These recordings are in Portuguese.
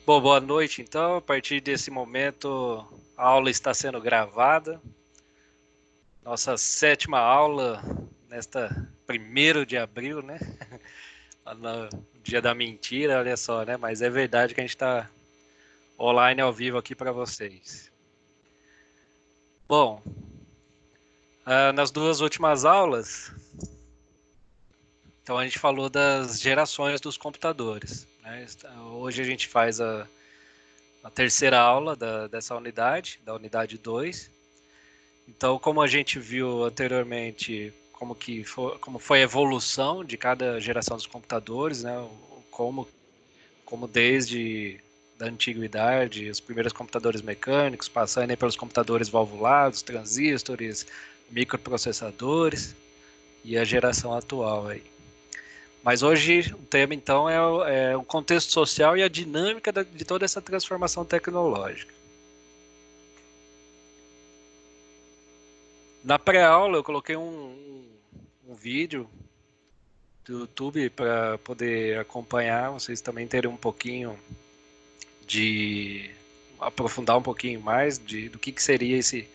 Bom, boa noite. Então, a partir desse momento, a aula está sendo gravada. Nossa sétima aula nesta 1º de abril, né? No dia da mentira, olha só, né? Mas é verdade que a gente está online ao vivo aqui para vocês. Bom, nas duas últimas aulas, então a gente falou das gerações dos computadores, né? Hoje a gente faz a terceira aula dessa unidade, da unidade 2. Então, como a gente viu anteriormente, como foi a evolução de cada geração dos computadores, né? Como desde da antiguidade, os primeiros computadores mecânicos, passando aí pelos computadores valvulados, transistores, microprocessadores e a geração atual aí. Mas hoje o tema então é o contexto social e a dinâmica de toda essa transformação tecnológica. Na pré-aula eu coloquei um vídeo do YouTube para poder acompanhar, vocês também terem um pouquinho de aprofundar um pouquinho mais do que seria esse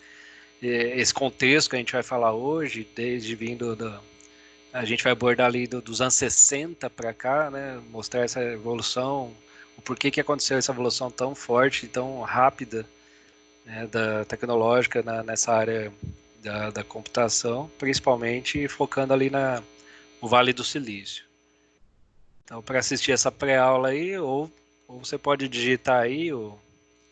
contexto que a gente vai falar hoje, desde vindo a gente vai abordar ali dos anos 60 para cá, né, mostrar essa evolução, o porquê que aconteceu essa evolução tão forte, tão rápida, né, da tecnológica nessa área da computação, principalmente focando ali no Vale do Silício. Então, para assistir essa pré-aula aí, ou você pode digitar aí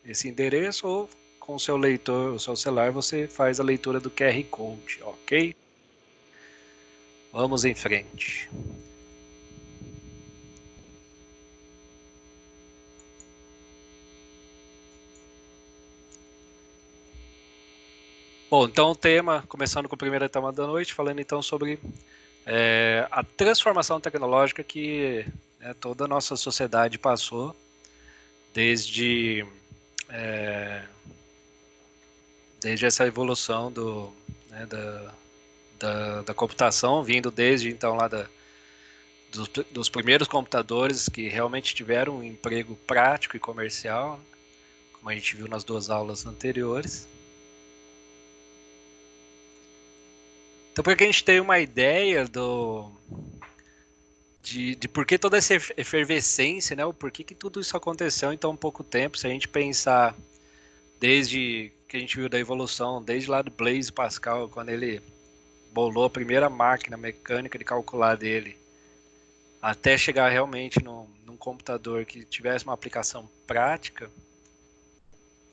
esse endereço, ou com o seu leitor, o seu celular, você faz a leitura do QR Code, ok? Vamos em frente. Bom, então o tema, começando com o primeiro tema da noite, falando então sobre a transformação tecnológica que toda a nossa sociedade passou desde essa evolução da computação, vindo desde então lá dos primeiros computadores que realmente tiveram um emprego prático e comercial, como a gente viu nas duas aulas anteriores. Então, para que a gente tenha uma ideia de por que toda essa efervescência, né? O porquê que tudo isso aconteceu em tão pouco tempo, se a gente pensar desde que a gente viu da evolução, desde lá do Blaise Pascal, quando ele bolou a primeira máquina mecânica de calcular dele, até chegar realmente num computador que tivesse uma aplicação prática,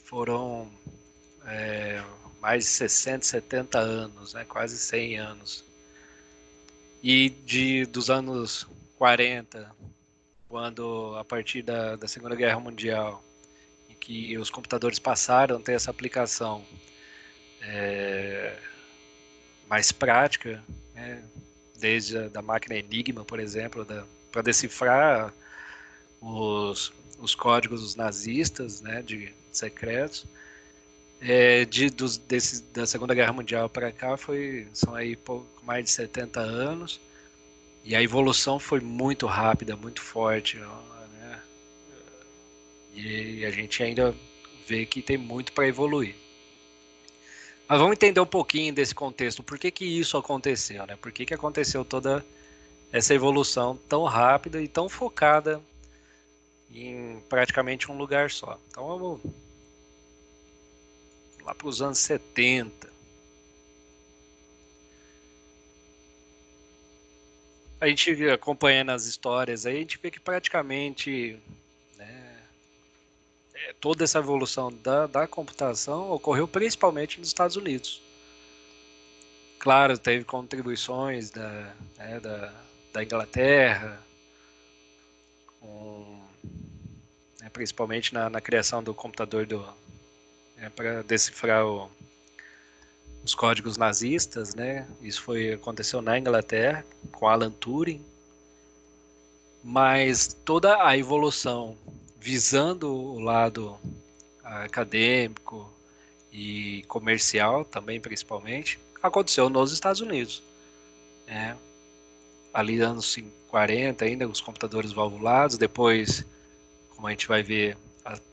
foram mais de 60, 70 anos, né? Quase 100 anos. E dos anos 40, quando a partir da Segunda Guerra Mundial, em que os computadores passaram a ter essa aplicação mais prática, né? Desde da máquina Enigma, por exemplo, para decifrar os códigos dos nazistas, né, de secretos. Da Segunda Guerra Mundial para cá são aí pouco mais de 70 anos, e a evolução foi muito rápida, muito forte, né? E a gente ainda vê que tem muito para evoluir. Mas vamos entender um pouquinho desse contexto, por que que isso aconteceu, né? Por que que aconteceu toda essa evolução tão rápida e tão focada em praticamente um lugar só. Então vamos lá para os anos 70. A gente acompanhando as histórias aí, a gente vê que praticamente, né, toda essa evolução da computação ocorreu principalmente nos Estados Unidos. Claro, teve contribuições da Inglaterra, principalmente na criação do computador para decifrar os códigos nazistas, né? Isso aconteceu na Inglaterra com Alan Turing, mas toda a evolução visando o lado acadêmico e comercial também, principalmente, aconteceu nos Estados Unidos, né? Ali anos 40 ainda, os computadores valvulados, depois, como a gente vai ver,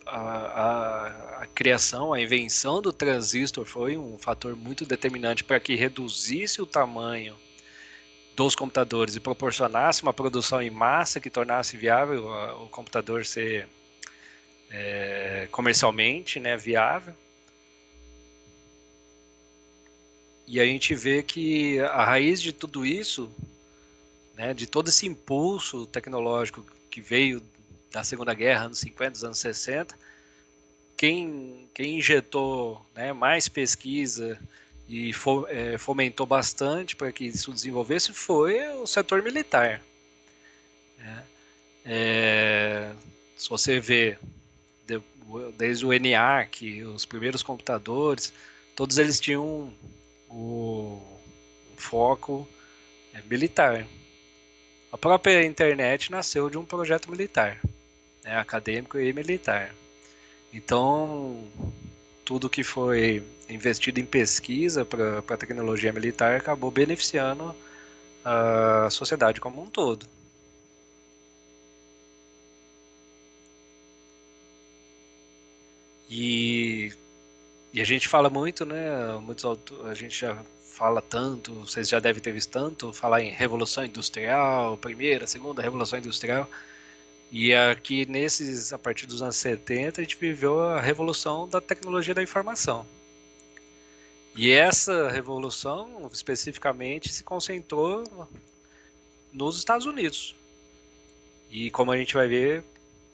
a criação, a invenção do transistor foi um fator muito determinante para que reduzisse o tamanho dos computadores e proporcionasse uma produção em massa que tornasse viável o computador ser comercialmente, né, viável. E a gente vê que a raiz de tudo isso, né, de todo esse impulso tecnológico que veio da Segunda Guerra, anos 50, dos anos 60, quem injetou, né, mais pesquisa e fomentou bastante para que isso desenvolvesse foi o setor militar. Né? Se você vê desde o ENIAC, os primeiros computadores, todos eles tinham o foco militar. A própria internet nasceu de um projeto militar, né, acadêmico e militar. Então, tudo que foi investido em pesquisa para a tecnologia militar acabou beneficiando a sociedade como um todo. E, a gente fala muito, né? A gente já fala tanto, vocês já devem ter visto tanto, falar em Revolução Industrial, primeira, segunda Revolução Industrial. E aqui a partir dos anos 70, a gente viveu a revolução da tecnologia da informação. E essa revolução, especificamente, se concentrou nos Estados Unidos. E como a gente vai ver,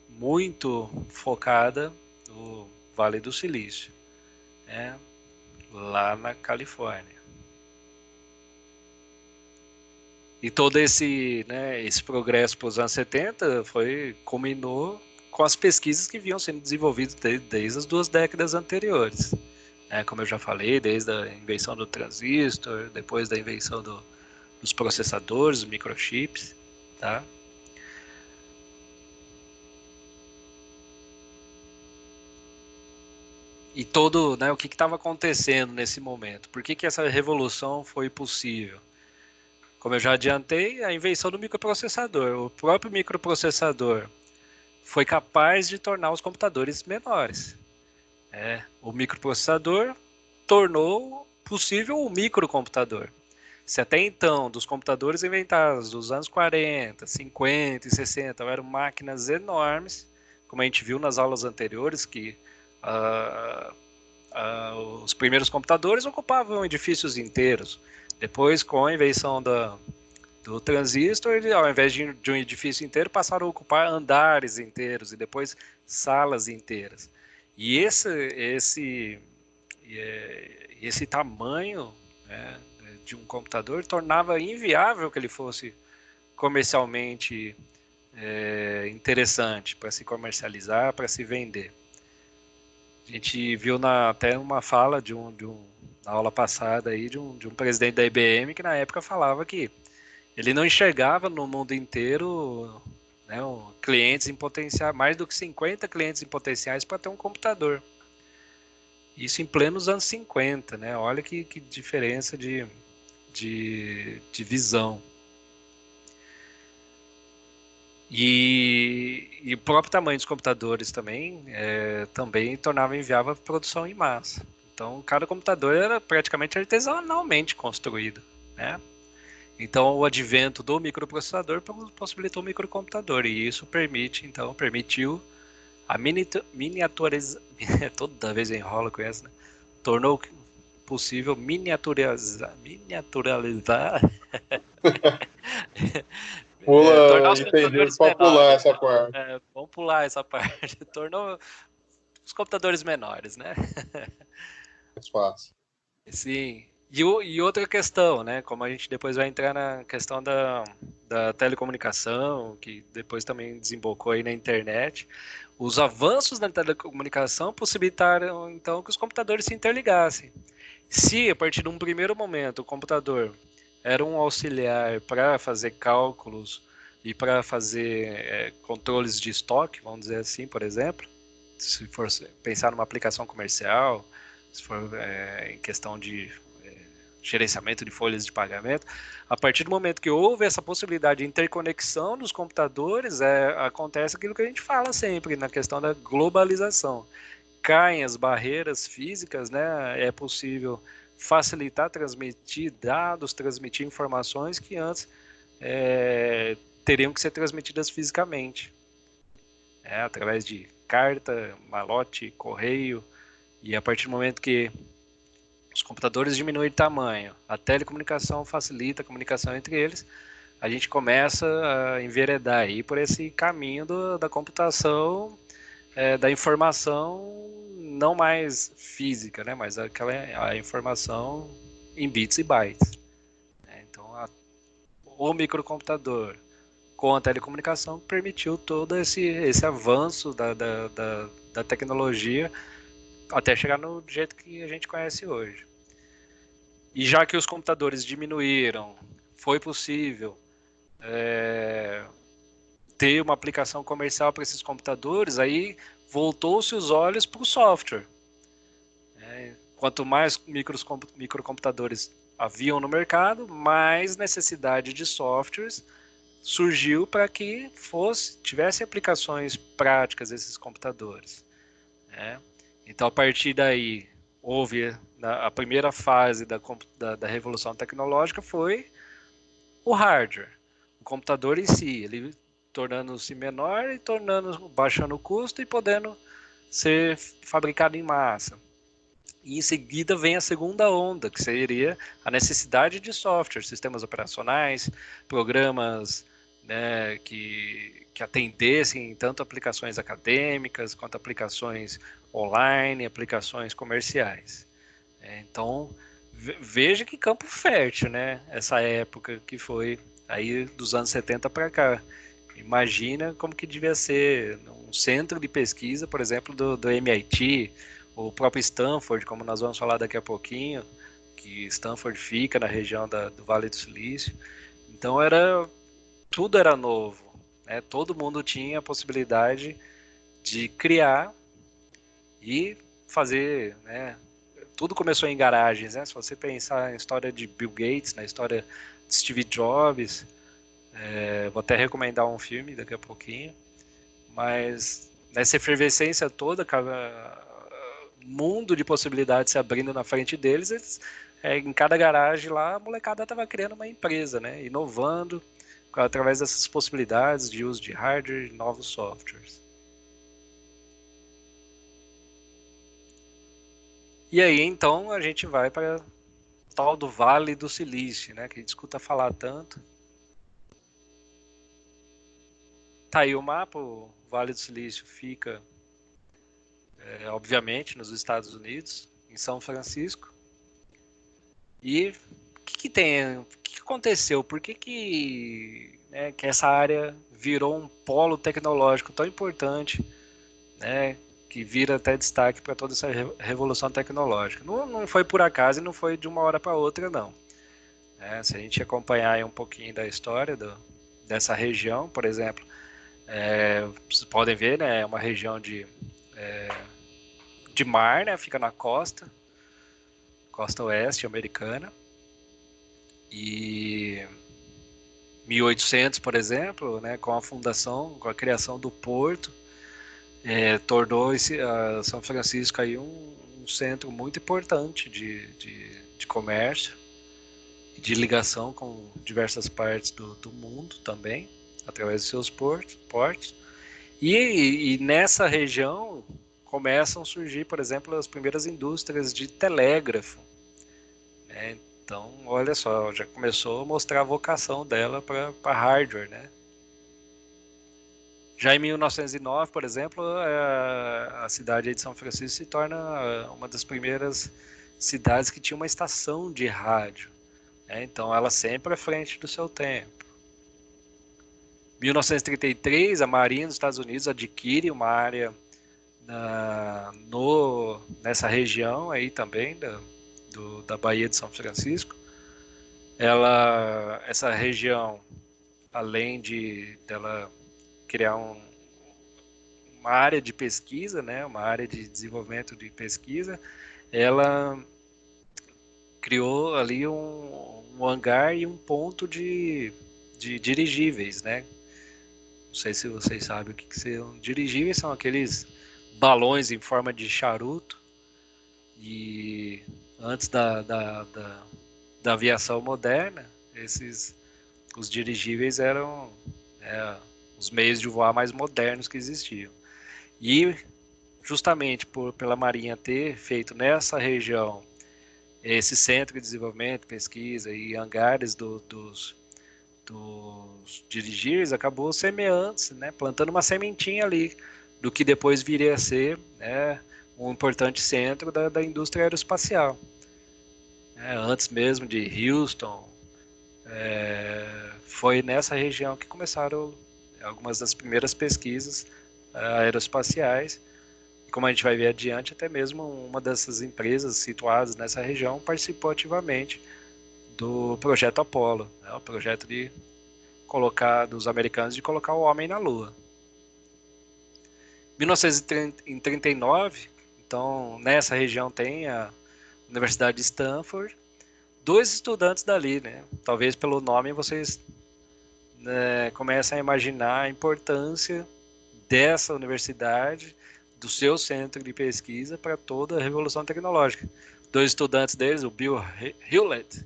muito focada no Vale do Silício, né? Lá na Califórnia. E todo esse progresso para os anos 70 culminou com as pesquisas que vinham sendo desenvolvidas desde as 2 décadas anteriores. Como eu já falei, desde a invenção do transistor, depois da invenção dos processadores, dos microchips, tá? E o que estava acontecendo nesse momento? Por que essa revolução foi possível? Como eu já adiantei, a invenção do microprocessador. O próprio microprocessador foi capaz de tornar os computadores menores. O microprocessador tornou possível o microcomputador. Se até então, dos computadores inventados dos anos 40, 50 e 60 eram máquinas enormes, como a gente viu nas aulas anteriores, que uh, os primeiros computadores ocupavam edifícios inteiros. Depois, com a invenção do transistor, ao invés de um edifício inteiro, passaram a ocupar andares inteiros e depois salas inteiras. E esse tamanho, né, de um computador tornava inviável que ele fosse comercialmente interessante para se comercializar, para se vender. A gente viu até uma fala na aula passada aí de um presidente da IBM que na época falava que ele não enxergava no mundo inteiro, né, clientes em potencial, mais do que 50 clientes em potenciais para ter um computador. Isso em plenos anos 50, né? Olha que diferença de visão. E o próprio tamanho dos computadores também tornava inviável a produção em massa. Então, cada computador era praticamente artesanalmente construído, né? Então, o advento do microprocessador possibilitou o microcomputador, e isso permitiu a miniaturização, toda vez eu enrolo com essa, né? Tornou possível miniaturizar tornar Pula, os entendi, computadores pode pular menores. essa parte. Vamos pular essa parte. Tornou os computadores menores, né? Mais fácil. Sim. E outra questão, né? Como a gente depois vai entrar na questão da telecomunicação, que depois também desembocou aí na internet, os avanços na telecomunicação possibilitaram, então, que os computadores se interligassem. Se, a partir de um primeiro momento, o computador era um auxiliar para fazer cálculos e para fazer controles de estoque, vamos dizer assim, por exemplo, se for pensar numa aplicação comercial, se for em questão de gerenciamento de folhas de pagamento. A partir do momento que houve essa possibilidade de interconexão dos computadores, acontece aquilo que a gente fala sempre na questão da globalização. Caem as barreiras físicas, né? É possível facilitar, transmitir dados, transmitir informações que antes teriam que ser transmitidas fisicamente, através de carta, malote, correio. E a partir do momento que os computadores diminuem de tamanho, a telecomunicação facilita a comunicação entre eles, a gente começa a enveredar aí por esse caminho da computação, da informação não mais física, né, mas a informação em bits e bytes. Então, o microcomputador com a telecomunicação permitiu todo esse avanço da tecnologia até chegar no jeito que a gente conhece hoje. E já que os computadores diminuíram, foi possível ter uma aplicação comercial para esses computadores, aí voltou-se os olhos para o software. Quanto mais microcomputadores haviam no mercado, mais necessidade de softwares surgiu para que tivesse aplicações práticas esses computadores. Então, a partir daí, houve a primeira fase da revolução tecnológica foi o hardware, o computador em si, ele tornando-se menor e baixando o custo e podendo ser fabricado em massa. E em seguida vem a segunda onda, que seria a necessidade de software, sistemas operacionais, programas, né, que atendessem tanto aplicações acadêmicas quanto aplicações online, aplicações comerciais. Então, veja que campo fértil, né? Essa época que foi aí dos anos 70 para cá. Imagina como que devia ser um centro de pesquisa, por exemplo, do MIT, o próprio Stanford, como nós vamos falar daqui a pouquinho, que Stanford fica na região do Vale do Silício. Então, tudo era novo, né? Todo mundo tinha a possibilidade de criar e fazer, né? Tudo começou em garagens, né? Se você pensar na história de Bill Gates, na história de Steve Jobs, vou até recomendar um filme daqui a pouquinho, mas nessa efervescência toda, mundo de possibilidades se abrindo na frente deles, em cada garagem lá, a molecada estava criando uma empresa, né? Inovando através dessas possibilidades de uso de hardware e novos softwares. E aí, então, a gente vai para o tal do Vale do Silício, né? Que a gente escuta falar tanto. Tá aí o mapa, o Vale do Silício fica, obviamente, nos Estados Unidos, em São Francisco. E o que aconteceu? Por que essa área virou um polo tecnológico tão importante, né? Que vira até destaque para toda essa revolução tecnológica. Não foi por acaso e não foi de uma hora para outra, não. Se a gente acompanhar um pouquinho da história dessa região, por exemplo, vocês podem ver, né, é uma região de mar, né, fica na costa oeste americana, e 1800, por exemplo, né, com a criação do porto, tornou São Francisco aí um centro muito importante de comércio e de ligação com diversas partes do mundo também, através de seus portos. E nessa região começam a surgir, por exemplo, as primeiras indústrias de telégrafo. Então, olha só, já começou a mostrar a vocação dela para hardware, né? Já em 1909, por exemplo, a cidade de São Francisco se torna uma das primeiras cidades que tinha uma estação de rádio. Então, ela sempre à frente do seu tempo. Em 1933, a Marinha dos Estados Unidos adquire uma área nessa região aí também da Baía de São Francisco. Essa região, além dela criar uma área de pesquisa, né, uma área de desenvolvimento de pesquisa, ela criou ali um hangar e um ponto de dirigíveis, né? Não sei se vocês sabem o que são dirigíveis, são aqueles balões em forma de charuto. E antes da aviação moderna, os dirigíveis eram os meios de voar mais modernos que existiam. E justamente pela Marinha ter feito nessa região esse centro de desenvolvimento, pesquisa e hangares dos dirigíveis, acabou semeando, né, plantando uma sementinha ali do que depois viria a ser, né, um importante centro da indústria aeroespacial. Antes mesmo de Houston, foi nessa região que começaram algumas das primeiras pesquisas aeroespaciais. E como a gente vai ver adiante, até mesmo uma dessas empresas situadas nessa região participou ativamente do projeto Apollo, né, o projeto dos americanos de colocar o homem na Lua. 1939, então nessa região tem a Universidade de Stanford, 2 estudantes dali, né? Talvez pelo nome vocês, né, comecem a imaginar a importância dessa universidade, do seu centro de pesquisa para toda a revolução tecnológica. 2 estudantes deles, o Bill Hewlett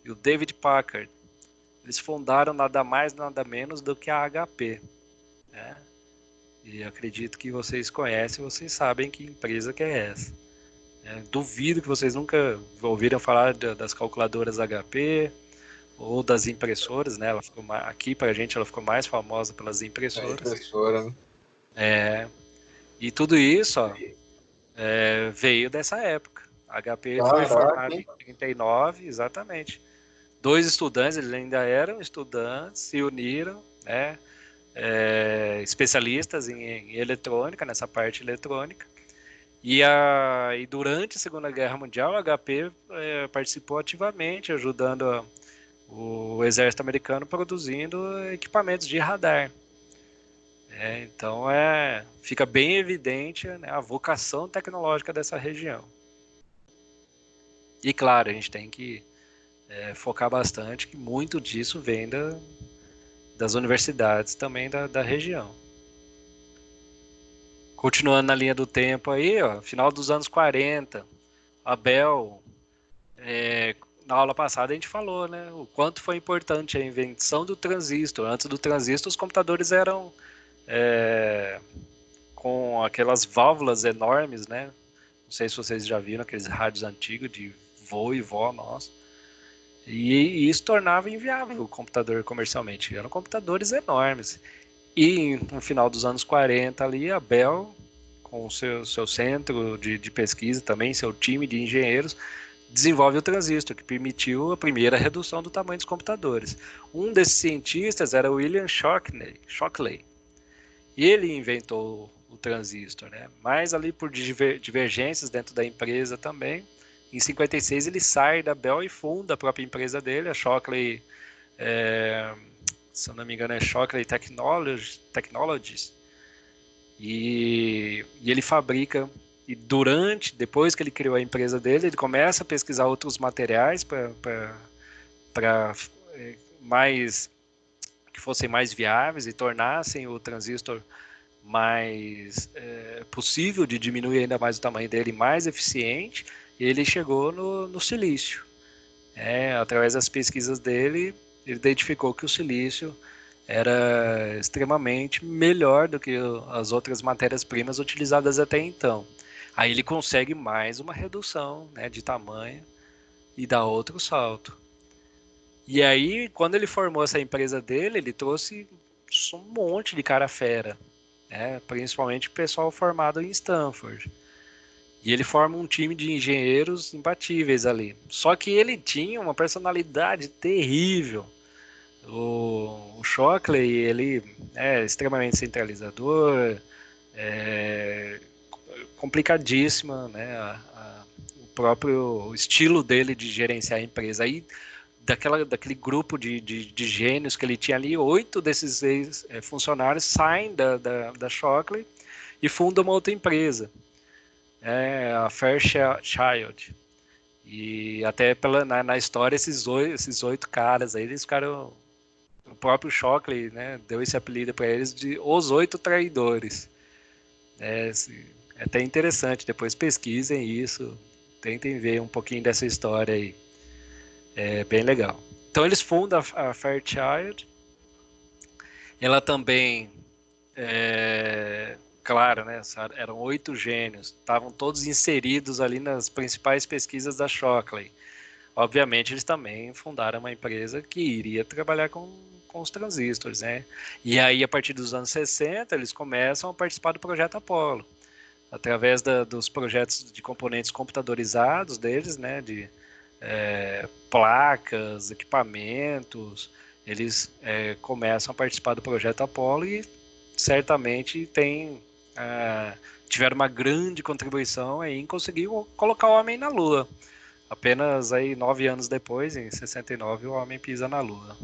e o David Packard, eles fundaram nada mais, nada menos do que a HP, né? E acredito que vocês conhecem, vocês sabem que empresa que é essa. Duvido que vocês nunca ouviram falar das calculadoras HP ou das impressoras, né? Ela ficou aqui pra gente ela ficou mais famosa pelas impressoras. Impressora, né? E tudo isso, ó, veio dessa época. A HP foi formada em 39, exatamente. 2 estudantes, eles ainda eram estudantes, se uniram, né? Especialistas em eletrônica, nessa parte eletrônica. E durante a Segunda Guerra Mundial, a HP participou ativamente, ajudando o exército americano produzindo equipamentos de radar. Então fica bem evidente, né, a vocação tecnológica dessa região. E claro, a gente tem que focar bastante que muito disso vem das universidades também da região. Continuando na linha do tempo aí, ó, final dos anos 40, a Bell, na aula passada a gente falou, né, o quanto foi importante a invenção do transistor. Antes do transistor, os computadores eram com aquelas válvulas enormes, né? Não sei se vocês já viram aqueles rádios antigos de vô e vó nossa. E isso tornava inviável o computador comercialmente. Eram computadores enormes. E no final dos anos 40 ali, a Bell, com o seu centro de pesquisa também, seu time de engenheiros, desenvolve o transistor, que permitiu a primeira redução do tamanho dos computadores. Um desses cientistas era William Shockley. E ele inventou o transistor, né? Mas ali por divergências dentro da empresa também, em 56 ele sai da Bell e funda a própria empresa dele, a Shockley, se eu não me engano é Shockley Technologies, e ele fabrica, e depois que ele criou a empresa dele, ele começa a pesquisar outros materiais para que fossem mais viáveis e tornassem o transistor mais possível de diminuir ainda mais o tamanho dele, mais eficiente. Ele chegou no silício. Através das pesquisas dele, ele identificou que o silício era extremamente melhor do que as outras matérias-primas utilizadas até então. Aí ele consegue mais uma redução, né, de tamanho e dá outro salto. E aí, quando ele formou essa empresa dele, ele trouxe um monte de cara fera, né? Principalmente o pessoal formado em Stanford. E ele forma um time de engenheiros imbatíveis ali. Só que ele tinha uma personalidade terrível. O Shockley, ele é extremamente centralizador, complicadíssima, né? O próprio estilo dele de gerenciar a empresa. Aí daquele grupo de gênios que ele tinha ali, 8 desses funcionários saem da Shockley e fundam uma outra empresa, a Fairchild. E até na história, esses oito caras aí, eles ficaram... O próprio Shockley, né, deu esse apelido para eles de Os Oito Traidores. É até interessante, depois pesquisem isso, tentem ver um pouquinho dessa história aí. É bem legal. Então eles fundam a Fairchild. Ela também, claro, né, eram 8 gênios, estavam todos inseridos ali nas principais pesquisas da Shockley. Obviamente eles também fundaram uma empresa que iria trabalhar com os transistores, né? E aí, a partir dos anos 60, eles começam a participar do projeto Apollo, através dos projetos de componentes computadorizados deles, né? De placas, equipamentos, eles começam a participar do projeto Apollo e certamente tiveram uma grande contribuição aí em conseguir colocar o homem na Lua. Apenas aí 9 anos depois, em 69, o homem pisa na Lua.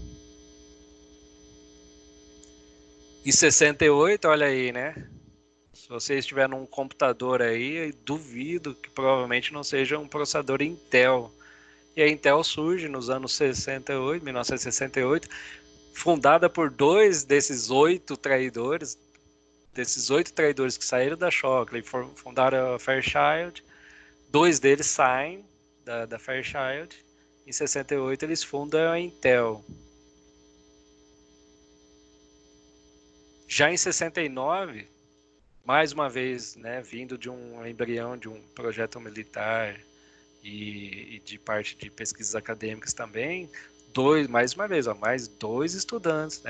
Em 68, olha aí, né? Se você estiver num computador aí, duvido que provavelmente não seja um processador Intel. E a Intel surge nos anos 68, 1968, fundada por 2 desses 8 traidores, que saíram da Shockley, fundaram a Fairchild. 2 deles saem da Fairchild. Em 68 eles fundam a Intel. Já em 69, mais uma vez, né, vindo de um embrião de um projeto militar e de parte de pesquisas acadêmicas também, mais uma vez, mais 2 estudantes,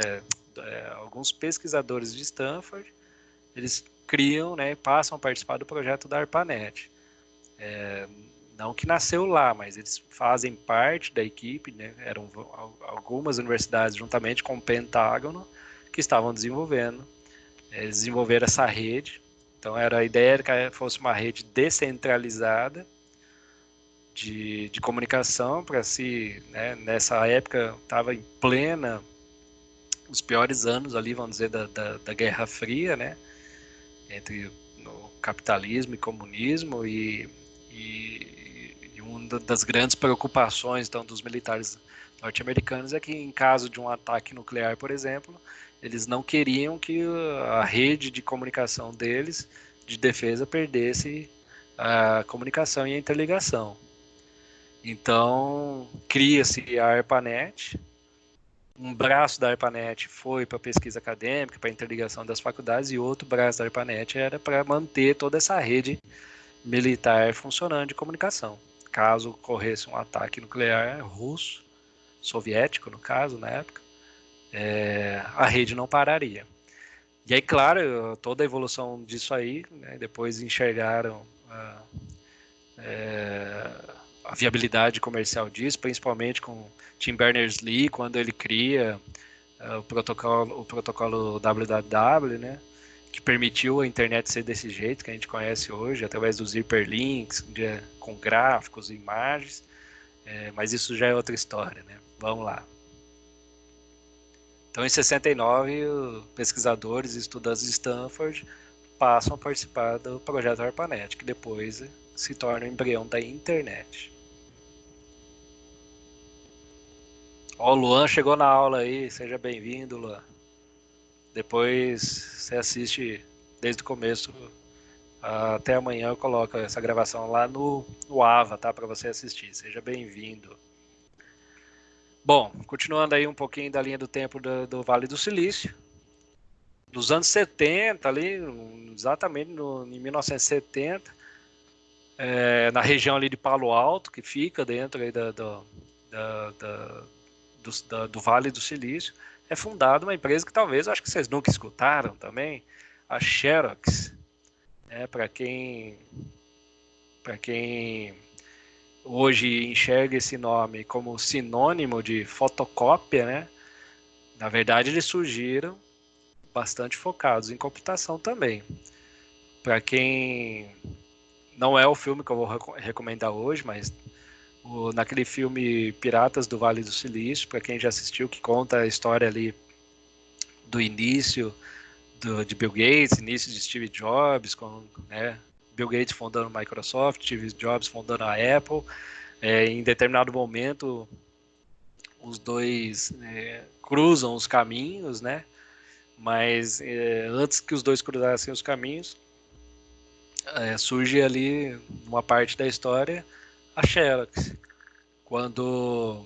alguns pesquisadores de Stanford, eles criam, né, passam a participar do projeto da ARPANET. Não que nasceu lá, mas eles fazem parte da equipe, né, eram algumas universidades juntamente com o Pentágono que estavam desenvolvendo. Eles desenvolveram essa rede. Então a ideia era que fosse uma rede descentralizada de comunicação para nessa época estava em plena os piores anos ali, vamos dizer, da Guerra Fria, né, entre o capitalismo e comunismo e uma das grandes preocupações então dos militares norte-americanos é que em caso de um ataque nuclear, por exemplo, eles não queriam que a rede de comunicação deles de defesa perdesse a comunicação e a interligação. Então, cria-se a ARPANET. Um braço da ARPANET foi para pesquisa acadêmica, para interligação das faculdades, e outro braço da ARPANET era para manter toda essa rede militar funcionando de comunicação. Caso ocorresse um ataque nuclear russo, soviético no caso, na época, a rede não pararia. E aí, claro, toda a evolução disso aí, né, depois enxergaram a viabilidade comercial disso, principalmente com Tim Berners-Lee, quando ele cria o protocolo WWW, né, que permitiu a internet ser desse jeito que a gente conhece hoje, através dos hyperlinks, com gráficos e imagens, mas isso já é outra história, né? Vamos lá. Então, em 69, os pesquisadores e estudantes de Stanford passam a participar do projeto ARPANET, que depois se torna o embrião da internet. Ó, o Luan chegou na aula aí, seja bem-vindo, Luan. Depois você assiste desde o começo até amanhã. Eu coloco essa gravação lá no AVA, tá? Para você assistir. Seja bem-vindo. Bom, continuando aí um pouquinho da linha do tempo do Vale do Silício. Nos anos 70, ali, exatamente em 1970, na região ali de Palo Alto, que fica dentro aí do Vale do Silício, é fundada uma empresa que talvez, acho que vocês nunca escutaram também, a Xerox. Para quem hoje enxerga esse nome como sinônimo de fotocópia, né? Na verdade, eles surgiram bastante focados em computação também. Para quem não é o filme que eu vou recomendar hoje, mas naquele filme Piratas do Vale do Silício, para quem já assistiu, que conta a história ali do início de Bill Gates, início de Steve Jobs, com Bill Gates fundando a Microsoft, Steve Jobs fundando a Apple. Em determinado momento, os dois cruzam os caminhos, né? Mas antes que os dois cruzassem os caminhos, surge ali uma parte da história a Xerox, quando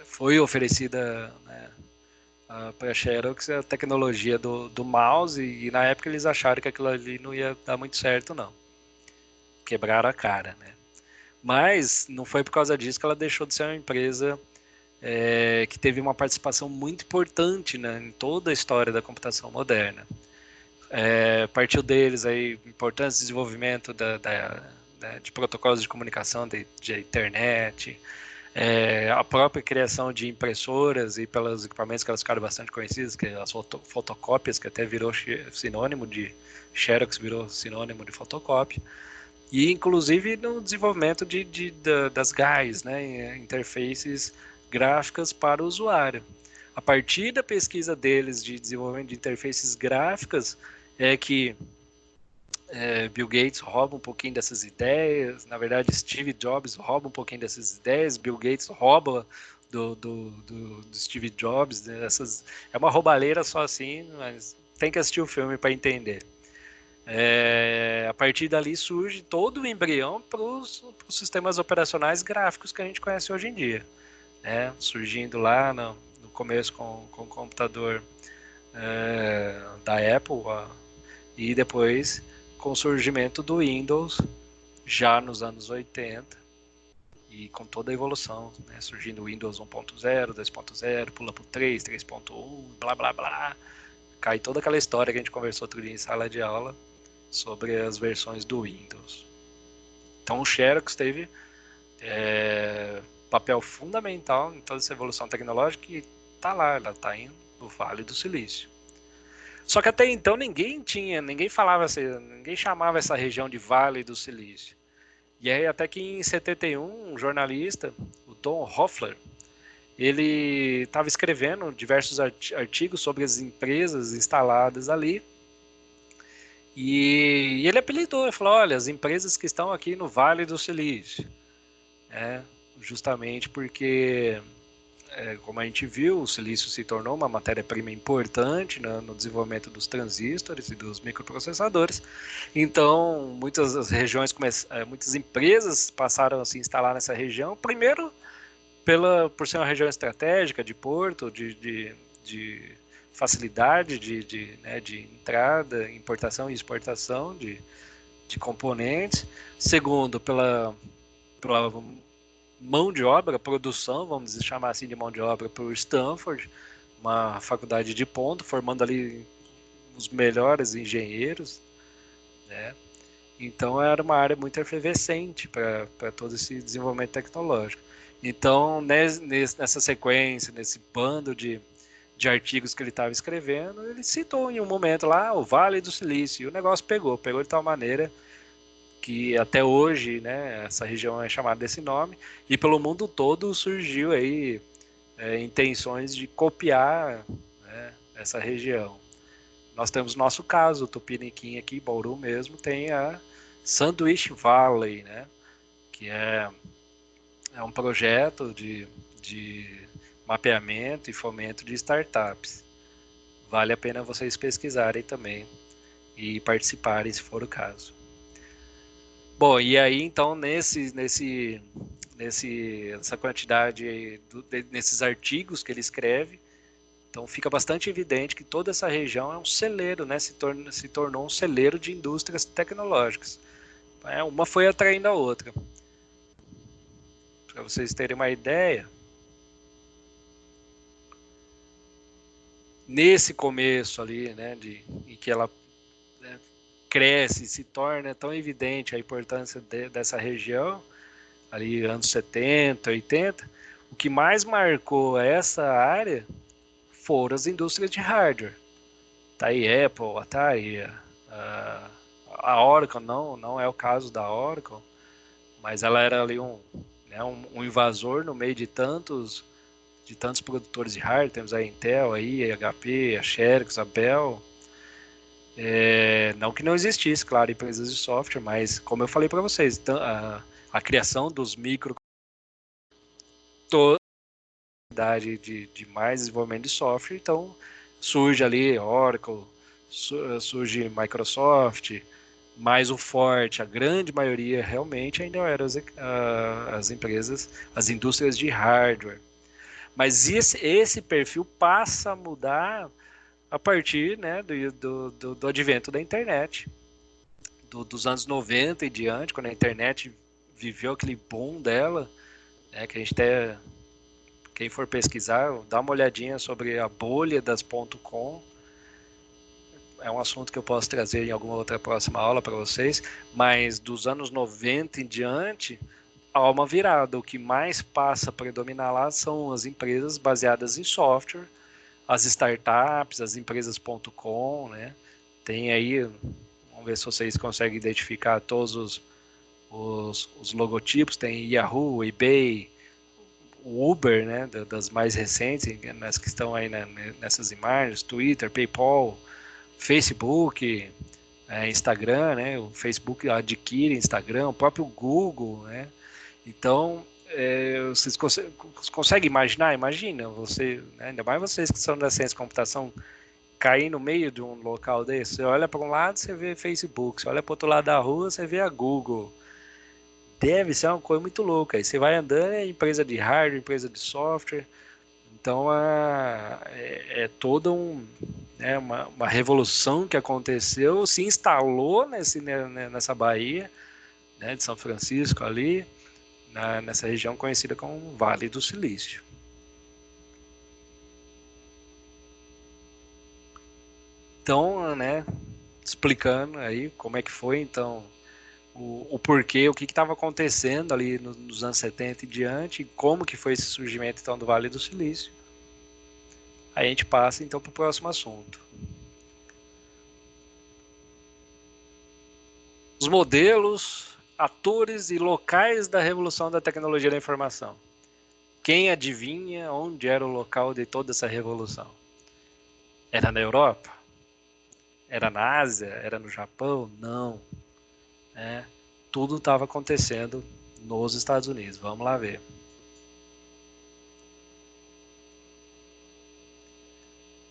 foi oferecida, né, para a Xerox a tecnologia do mouse, e na época eles acharam que aquilo ali não ia dar muito certo, não. Quebraram a cara, né? Mas não foi por causa disso que ela deixou de ser uma empresa que teve uma participação muito importante, né, em toda a história da computação moderna. Partiu deles aí importante desenvolvimento né, de protocolos de comunicação de internet, a própria criação de impressoras e pelos equipamentos que elas ficaram bastante conhecidas, que as fotocópias, que até virou sinônimo de Xerox, virou sinônimo de fotocópia, e inclusive no desenvolvimento das GAIs, né, interfaces gráficas para o usuário. A partir da pesquisa deles de desenvolvimento de interfaces gráficas, é que Bill Gates rouba um pouquinho dessas ideias, na verdade Steve Jobs rouba um pouquinho dessas ideias, Bill Gates rouba do Steve Jobs, dessas, é uma roubalheira só assim, mas tem que assistir o filme para entender. A partir dali surge todo o embrião para os sistemas operacionais gráficos que a gente conhece hoje em dia, né? Surgindo lá no começo com o computador da Apple, e depois com o surgimento do Windows já nos anos 80 e com toda a evolução, né? Surgindo o Windows 1.0, 2.0, pula para o 3, 3.1, blá blá blá, cai toda aquela história que a gente conversou outro dia em sala de aula sobre as versões do Windows. Então o Xerox teve papel fundamental em toda essa evolução tecnológica e está lá, ela está no Vale do Silício. Só que até então ninguém falava assim, ninguém chamava essa região de Vale do Silício. E aí até que em 71, um jornalista, o Don Hoffler, ele estava escrevendo diversos artigos sobre as empresas instaladas ali, e ele apelidou, ele falou, olha, as empresas que estão aqui no Vale do Silício, justamente porque como a gente viu, o silício se tornou uma matéria-prima importante no desenvolvimento dos transistores e dos microprocessadores. Então, muitas regiões, muitas empresas passaram a se instalar nessa região. Primeiro, por ser uma região estratégica de porto, de facilidade de entrada, importação e exportação de componentes. Segundo, pela mão de obra, produção, vamos chamar assim de mão de obra, para o Stanford, uma faculdade de ponta, formando ali os melhores engenheiros, né? Então era uma área muito efervescente para todo esse desenvolvimento tecnológico. Então, nessa sequência, nesse bando de artigos que ele estava escrevendo, ele citou em um momento lá o Vale do Silício, e o negócio pegou de tal maneira que até hoje, né, essa região é chamada desse nome, e pelo mundo todo surgiu aí intenções de copiar, né, essa região. Nós temos nosso caso, o Tupiniquim aqui, Bauru mesmo, tem a Sandwich Valley, né, que é um projeto de mapeamento e fomento de startups. Vale a pena vocês pesquisarem também e participarem, se for o caso. Bom, e aí então nessa quantidade, nesses artigos que ele escreve, então fica bastante evidente que toda essa região é um celeiro, né? Se tornou um celeiro de indústrias tecnológicas. Uma foi atraindo a outra. Para vocês terem uma ideia, nesse começo ali, né, em que ela cresce, se torna tão evidente a importância dessa região, ali anos 70, 80, o que mais marcou essa área foram as indústrias de hardware. Tá aí Apple, Atari, a Oracle, não é o caso da Oracle, mas ela era ali um invasor no meio de tantos produtores de hardware. Temos a Intel, a HP, a Xerox, a Bell. Não que não existisse, claro, empresas de software, mas como eu falei para vocês, a criação dos toda a de mais desenvolvimento de software, então surge ali Oracle, surge Microsoft, mas o forte, a grande maioria realmente ainda eram as empresas, as indústrias de hardware. Mas esse perfil passa a mudar a partir, né, do advento da internet, dos anos 90 e diante, quando a internet viveu aquele boom dela, né, que a gente até, quem for pesquisar, dá uma olhadinha sobre a bolha das .com, é um assunto que eu posso trazer em alguma outra próxima aula para vocês, mas dos anos 90 em diante, há uma virada. O que mais passa a predominar lá são as empresas baseadas em software, as startups, as empresas.com, né? Tem aí, vamos ver se vocês conseguem identificar todos os logotipos, tem Yahoo, eBay, o Uber, né, das mais recentes, nas que estão aí nessas imagens, Twitter, PayPal, Facebook, Instagram, né? O Facebook adquire Instagram, o próprio Google, né? Então, vocês conseguem imaginar? Imagina, você, né, ainda mais vocês que são da ciência de computação, cair no meio de um local desse. Você olha para um lado, você vê Facebook, você olha para o outro lado da rua, você vê a Google. Deve ser uma coisa muito louca. Aí você vai andando, é empresa de hardware, empresa de software. Então, é toda uma revolução que aconteceu, se instalou nessa Bahia, né, de São Francisco ali, nessa região conhecida como Vale do Silício. Então, né, explicando aí como é que foi, então, o porquê, o que estava acontecendo ali nos anos 70 e diante, e como que foi esse surgimento, então, do Vale do Silício. Aí a gente passa, então, para o próximo assunto. Os modelos, atores e locais da revolução da tecnologia da informação. Quem adivinha onde era o local de toda essa revolução? Era na Europa? Era na Ásia? Era no Japão? Não. Tudo estava acontecendo nos Estados Unidos. Vamos lá ver.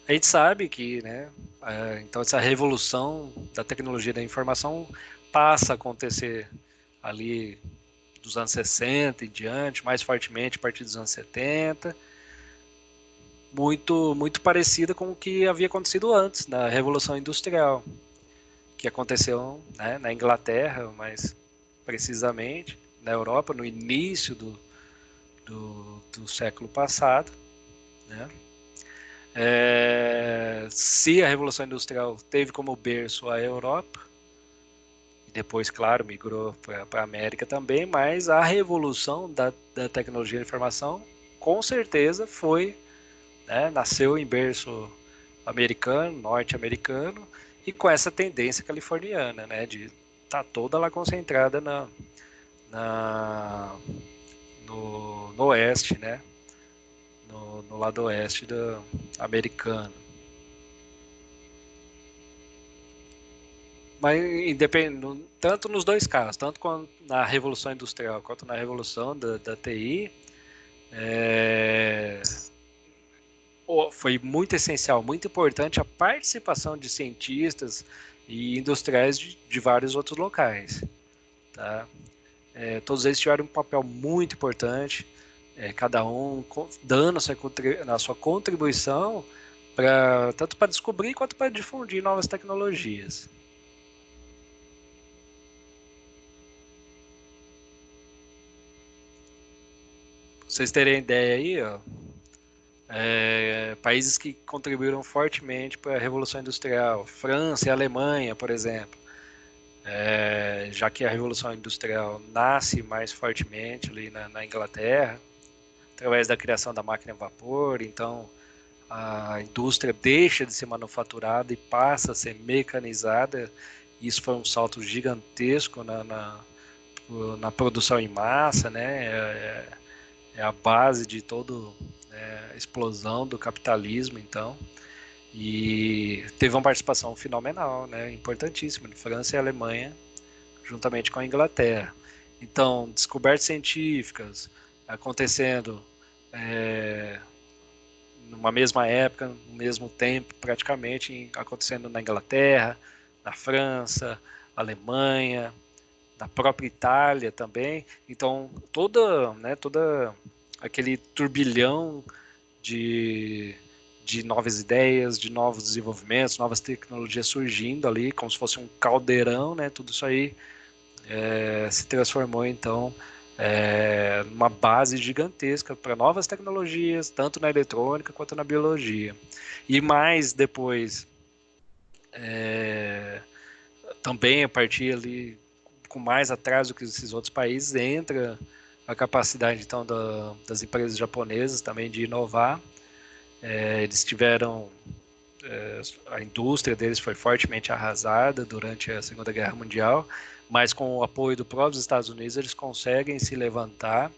A gente sabe que, né, então essa revolução da tecnologia da informação passa a acontecer ali dos anos 60 em diante, mais fortemente a partir dos anos 70, muito parecida com o que havia acontecido antes, na Revolução Industrial, que aconteceu, né, na Inglaterra, mais precisamente, na Europa, no início do século passado, né? Se a Revolução Industrial teve como berço a Europa, e depois, claro, migrou para a América também, mas a revolução da tecnologia da informação, com certeza, foi, né, nasceu em berço americano, norte-americano, e com essa tendência californiana, né, de estar toda lá concentrada no oeste, né, no lado oeste americano. Mas tanto nos dois casos, tanto na Revolução Industrial quanto na Revolução da TI, foi muito essencial, muito importante a participação de cientistas e industriais de vários outros locais. Tá? Todos eles tiveram um papel muito importante, cada um dando a sua contribuição tanto para descobrir quanto para difundir novas tecnologias. Pra vocês terem ideia aí, ó, países que contribuíram fortemente para a Revolução Industrial, França e Alemanha, por exemplo, já que a Revolução Industrial nasce mais fortemente ali na Inglaterra, através da criação da máquina a vapor, então a indústria deixa de ser manufaturada e passa a ser mecanizada. Isso foi um salto gigantesco na produção em massa, né? É a base de toda a explosão do capitalismo, então. E teve uma participação fenomenal, né? Importantíssima, de França e Alemanha, juntamente com a Inglaterra. Então, descobertas científicas acontecendo numa mesma época, no mesmo tempo, praticamente, acontecendo na Inglaterra, na França, Alemanha, na própria Itália também. Então, toda aquele turbilhão de, de novas ideias, de novos desenvolvimentos, novas tecnologias surgindo ali, como se fosse um caldeirão, né? Tudo isso aí se transformou, então, numa base gigantesca para novas tecnologias, tanto na eletrônica quanto na biologia. E mais depois, também a partir ali, com mais atraso que esses outros países, entra a capacidade, então, das empresas japonesas também de inovar. Eles tiveram a indústria deles foi fortemente arrasada durante a Segunda Guerra Mundial, mas com o apoio do próprio Estados Unidos eles conseguem se levantar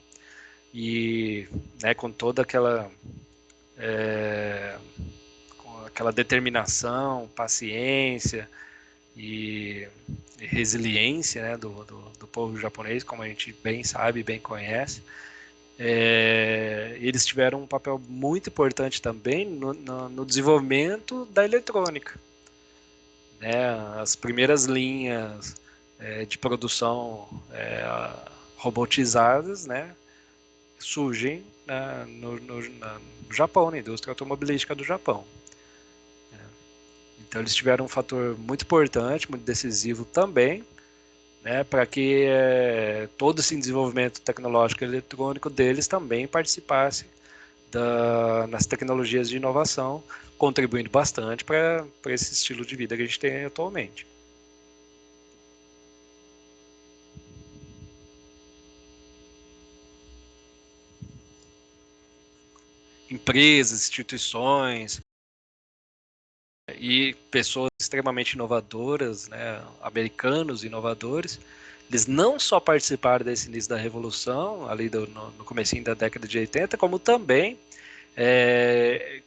e, né, com toda com aquela determinação, paciência e resiliência, né, do povo japonês, como a gente bem sabe, bem conhece. Eles tiveram um papel muito importante também no desenvolvimento da eletrônica. Né? As primeiras linhas de produção robotizadas, né, surgem no Japão, na indústria automobilística do Japão. Então eles tiveram um fator muito importante, muito decisivo também, né, para que todo esse desenvolvimento tecnológico e eletrônico deles também participasse nas tecnologias de inovação, contribuindo bastante para esse estilo de vida que a gente tem atualmente. Empresas, instituições e pessoas extremamente inovadoras, né, americanos inovadores, eles não só participaram desse início da revolução, ali no comecinho da década de 80, como também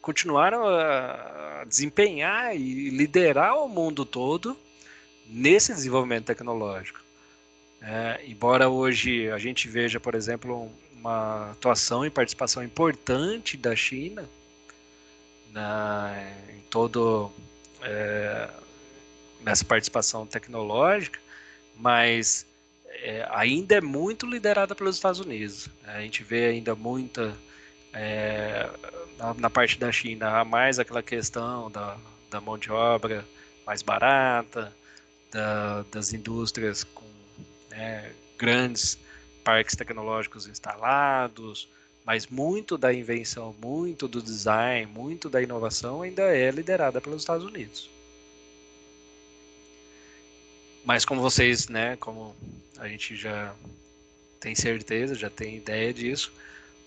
continuaram a desempenhar e liderar o mundo todo nesse desenvolvimento tecnológico. Embora hoje a gente veja, por exemplo, uma atuação e participação importante da China em todo nessa participação tecnológica, mas ainda é muito liderada pelos Estados Unidos. A gente vê ainda muita na parte da China há mais aquela questão da mão de obra mais barata, das indústrias com grandes parques tecnológicos instalados, mas muito da invenção, muito do design, muito da inovação ainda é liderada pelos Estados Unidos. Mas como vocês, né, como a gente já tem certeza, já tem ideia disso,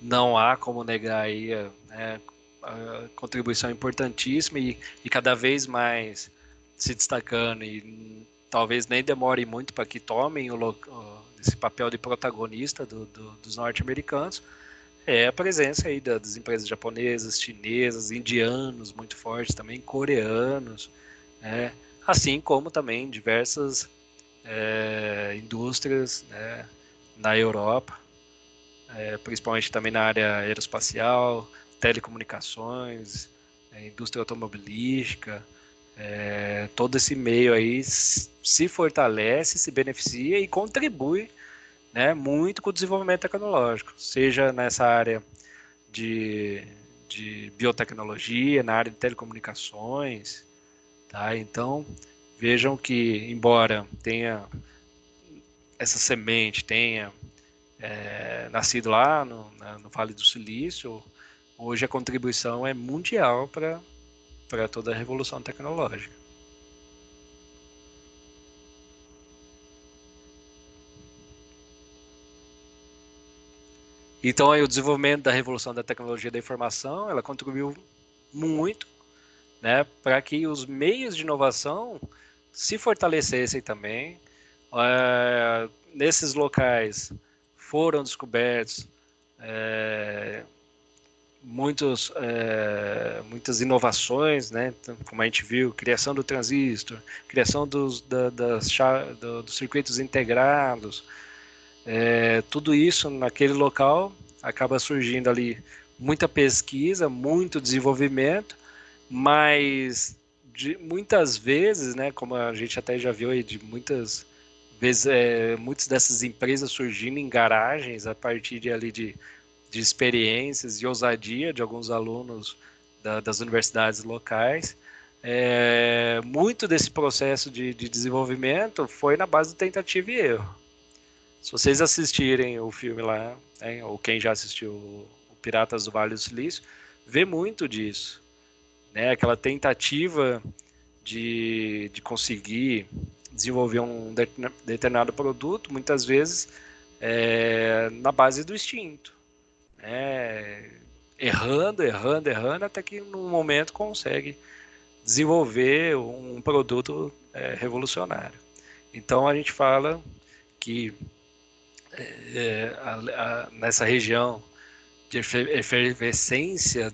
não há como negar aí a contribuição importantíssima e cada vez mais se destacando e talvez nem demore muito para que tomem esse papel de protagonista dos norte-americanos, é a presença aí das empresas japonesas, chinesas, indianos muito fortes também, coreanos, assim como também diversas indústrias na Europa, principalmente também na área aeroespacial, telecomunicações, indústria automobilística, todo esse meio aí se fortalece, se beneficia e contribui, né, muito com o desenvolvimento tecnológico, seja nessa área de biotecnologia, na área de telecomunicações, tá? Então, vejam que, embora tenha essa semente, tenha nascido lá no Vale do Silício, hoje a contribuição é mundial para toda a revolução tecnológica. Então, aí, o desenvolvimento da revolução da tecnologia da informação, ela contribuiu muito, né, para que os meios de inovação se fortalecessem também. Nesses locais foram descobertos muitas inovações, né? Como a gente viu, criação do transistor, criação dos circuitos integrados, tudo isso naquele local acaba surgindo ali muita pesquisa, muito desenvolvimento, mas muitas vezes, né, como a gente até já viu aí, de muitas vezes, muitas dessas empresas surgindo em garagens a partir de experiências e ousadia de alguns alunos das universidades locais. Muito desse processo de desenvolvimento foi na base do tentativa e erro. Se vocês assistirem o filme lá, né, ou quem já assistiu o Piratas do Vale do Silício, vê muito disso, né? Aquela tentativa de conseguir desenvolver um determinado produto, muitas vezes na base do instinto, né? Errando, errando, errando, até que num momento consegue desenvolver um produto revolucionário. Então a gente fala que nessa região de efervescência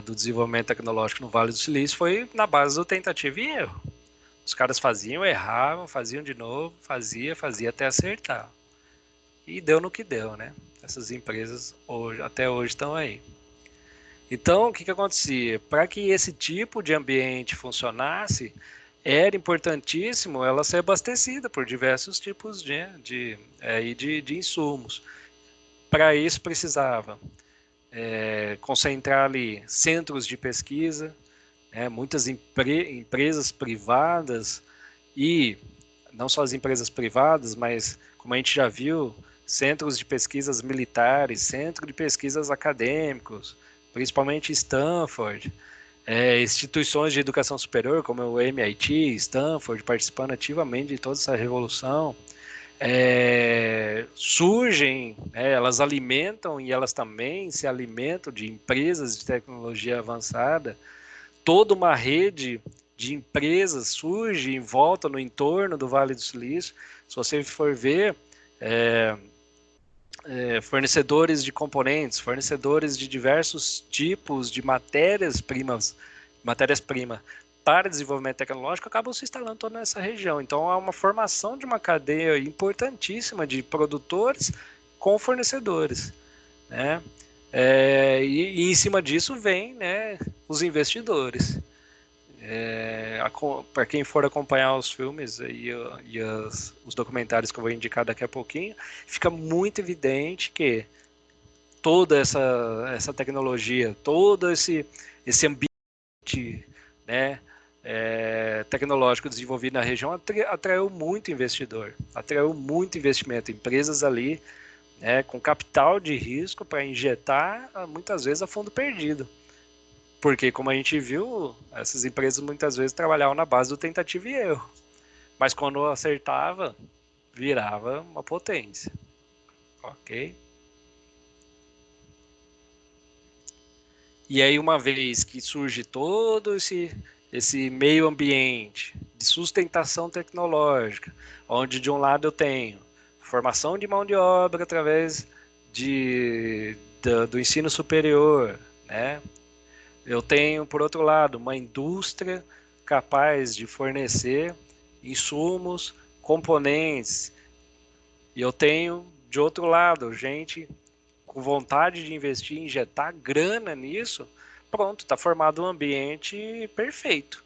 do desenvolvimento tecnológico no Vale do Silício foi na base do tentativa e erro. Os caras faziam, erravam, faziam de novo, fazia até acertar. E deu no que deu, né? Essas empresas até hoje estão aí. Então, o que acontecia? Para que esse tipo de ambiente funcionasse, era importantíssimo ela ser abastecida por diversos tipos de insumos. Para isso precisava concentrar ali centros de pesquisa, muitas empresas privadas e não só as empresas privadas, mas como a gente já viu, centros de pesquisas militares, centros de pesquisas acadêmicos, principalmente Stanford, instituições de educação superior como o MIT, Stanford, participando ativamente de toda essa revolução. Surgem, elas alimentam e elas também se alimentam de empresas de tecnologia avançada. Toda uma rede de empresas surge em volta, no entorno do Vale do Silício. Se você for ver, fornecedores de componentes, fornecedores de diversos tipos de matérias-primas para desenvolvimento tecnológico acabam se instalando toda nessa região. Então, há uma formação de uma cadeia importantíssima de produtores com fornecedores, né? E em cima disso vem, né, os investidores. Para quem for acompanhar os filmes e os documentários que eu vou indicar daqui a pouquinho, fica muito evidente que toda essa tecnologia, todo esse ambiente, né, tecnológico desenvolvido na região atraiu muito investidor, atraiu muito investimento, empresas ali com capital de risco para injetar muitas vezes a fundo perdido. Porque, como a gente viu, essas empresas muitas vezes trabalhavam na base do tentativa e erro. Mas quando acertava, virava uma potência. Ok? E aí, uma vez que surge todo esse meio ambiente de sustentação tecnológica, onde de um lado eu tenho formação de mão de obra através do ensino superior, né? Eu tenho, por outro lado, uma indústria capaz de fornecer insumos, componentes. E eu tenho, de outro lado, gente com vontade de investir, injetar grana nisso. Pronto, está formado um ambiente perfeito.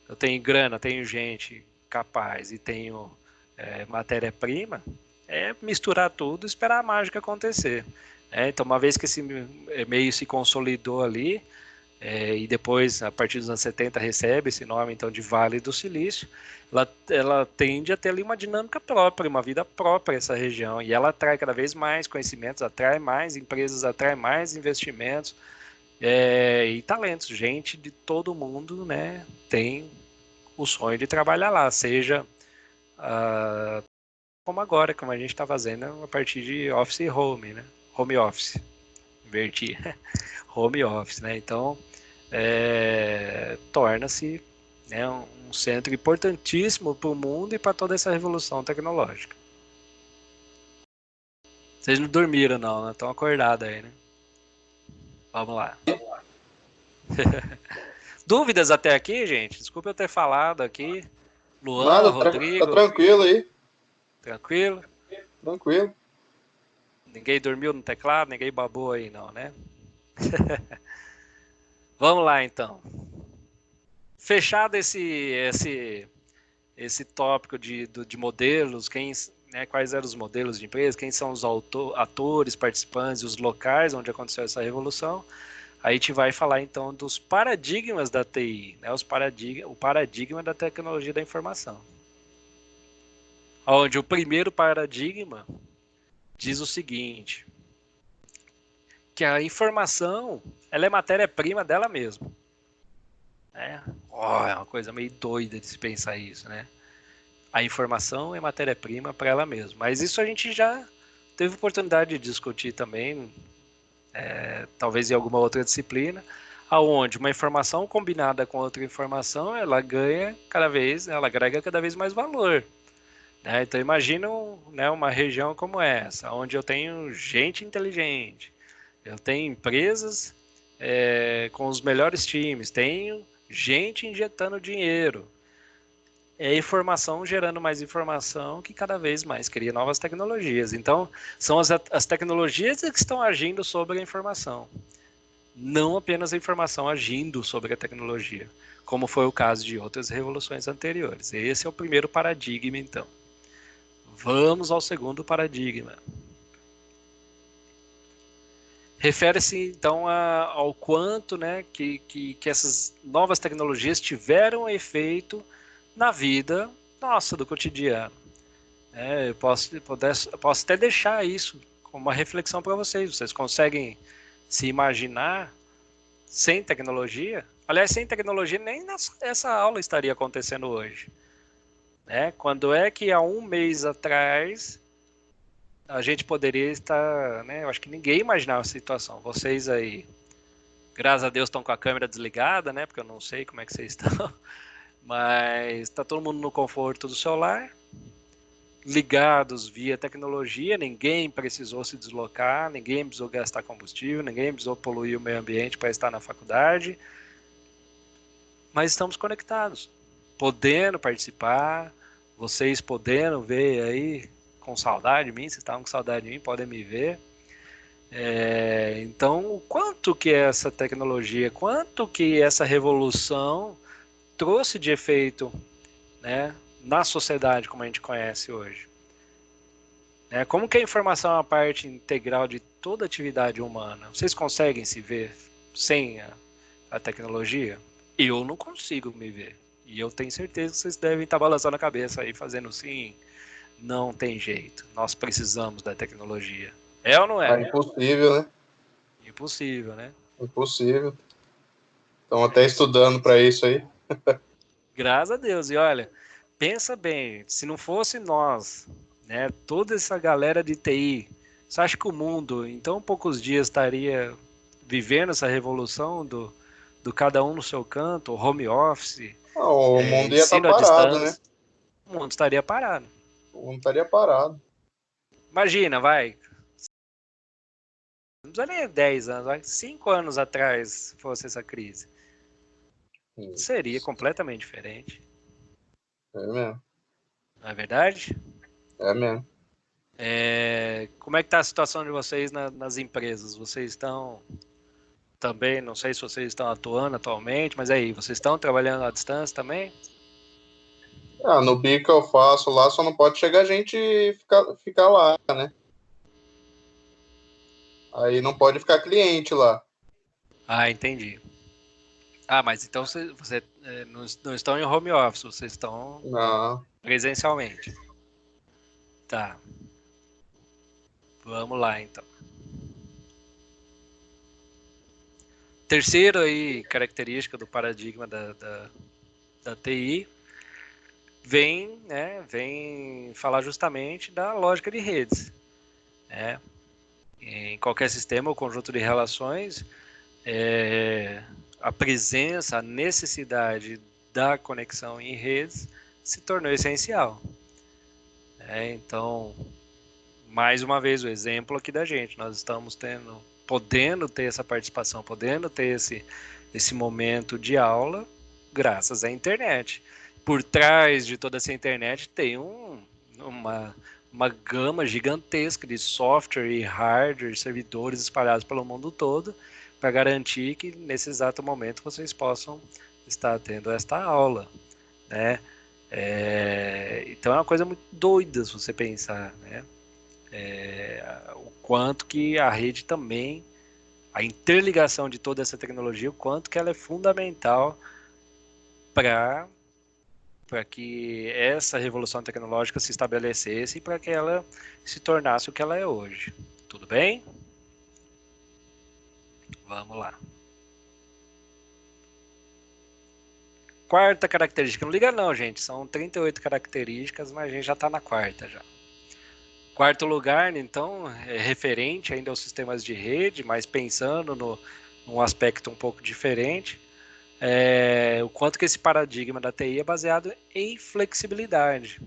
Eu tenho grana, tenho gente capaz e tenho matéria-prima. Misturar tudo e esperar a mágica acontecer. Então, uma vez que esse meio se consolidou ali, e depois, a partir dos anos 70, recebe esse nome então de Vale do Silício, ela tende a ter ali uma dinâmica própria, uma vida própria essa região, e ela atrai cada vez mais conhecimentos, atrai mais empresas, atrai mais investimentos e talentos. Gente de todo mundo, né, tem o sonho de trabalhar lá, seja como agora, como a gente está fazendo a partir de office e home, né? Home office, inverti, home office, né? Então, torna-se, né, um centro importantíssimo para o mundo e para toda essa revolução tecnológica. Vocês não dormiram não, né? Estão acordados aí, né? Vamos lá. Dúvidas até aqui, gente? Desculpa eu ter falado aqui. Luan, Nada, Rodrigo. tá tranquilo aí. Tranquilo? Tranquilo. Ninguém dormiu no teclado, ninguém babou aí não, né? Vamos lá então. Fechado esse tópico de modelos, quais eram os modelos de empresa, quem são os atores, participantes, os locais onde aconteceu essa revolução, aí a gente vai falar então dos paradigmas da TI, né, o paradigma da tecnologia da informação. Onde o primeiro paradigma diz o seguinte, que a informação ela é matéria-prima dela mesma. É uma coisa meio doida de se pensar isso, né? A informação é matéria-prima para ela mesma. Mas isso a gente já teve oportunidade de discutir também, talvez em alguma outra disciplina, aonde uma informação combinada com outra informação, ela agrega cada vez mais valor. Né? Então imagina uma região como essa, onde eu tenho gente inteligente, eu tenho empresas com os melhores times, tenho gente injetando dinheiro. É informação gerando mais informação que cada vez mais cria novas tecnologias. Então, são as tecnologias que estão agindo sobre a informação, não apenas a informação agindo sobre a tecnologia, como foi o caso de outras revoluções anteriores. Esse é o primeiro paradigma, então. Vamos ao segundo paradigma. Refere-se, então, ao quanto que essas novas tecnologias tiveram efeito na vida nossa, do cotidiano. Eu posso até deixar isso como uma reflexão para vocês. Vocês conseguem se imaginar sem tecnologia? Aliás, sem tecnologia nem essa aula estaria acontecendo hoje. Quando é que há um mês atrás a gente poderia estar... Eu acho que ninguém imaginava a situação. Vocês aí, graças a Deus, estão com a câmera desligada, porque eu não sei como é que vocês estão. Mas está todo mundo no conforto do celular, ligados via tecnologia, ninguém precisou se deslocar, ninguém precisou gastar combustível, ninguém precisou poluir o meio ambiente para estar na faculdade, mas estamos conectados, podendo participar, vocês podendo ver aí, com saudade de mim, vocês estavam com saudade de mim, podem me ver. Então, o quanto que essa tecnologia, quanto que essa revolução trouxe de efeito, na sociedade como a gente conhece hoje. Como que a informação é uma parte integral de toda atividade humana? Vocês conseguem se ver sem a tecnologia? Eu não consigo me ver. E eu tenho certeza que vocês devem estar balançando a cabeça aí, fazendo sim, não tem jeito. Nós precisamos da tecnologia. É ou não é? É impossível, né? Impossível, né? Impossível. Estão até estudando para isso aí. Graças a Deus. E olha, pensa bem, se não fosse nós, toda essa galera de TI, você acha que o mundo em tão poucos dias estaria vivendo essa revolução do cada um no seu canto, home office, Não, o mundo ia estar ensino à parado, né? distância? O mundo estaria parado. O mundo estaria parado. Imagina, vai, não precisa nem 10 anos, vai, 5 anos atrás fosse essa crise. Seria completamente diferente. É mesmo. Não é verdade? É mesmo. Como é que está a situação de vocês nas empresas? Vocês estão também, não sei se vocês estão atuando atualmente, mas aí, vocês estão trabalhando à distância também? No bico que eu faço lá, só não pode chegar gente e ficar lá, né? Aí não pode ficar cliente lá. Ah, entendi. Ah, mas então você não estão em home office, vocês estão Não. presencialmente. Tá. Vamos lá, então. Terceira aí, característica do paradigma da TI vem falar justamente da lógica de redes. Em qualquer sistema ou conjunto de relações, a presença, a necessidade da conexão em redes se tornou essencial. Então, mais uma vez, o exemplo aqui da gente, nós estamos podendo ter essa participação, podendo ter esse momento de aula graças à internet. Por trás de toda essa internet tem uma uma gama gigantesca de software e hardware, servidores espalhados pelo mundo todo, para garantir que nesse exato momento vocês possam estar tendo esta aula, né? Então é uma coisa muito doida se você pensar, né? O quanto que a rede também, a interligação de toda essa tecnologia, o quanto que ela é fundamental para que essa revolução tecnológica se estabelecesse e para que ela se tornasse o que ela é hoje. Tudo bem? Vamos lá. Quarta característica. Não liga não, gente. São 38 características, mas a gente já está na quarta já. Quarto lugar, então, é referente ainda aos sistemas de rede, mas pensando num aspecto um pouco diferente, o quanto que esse paradigma da TI é baseado em flexibilidade.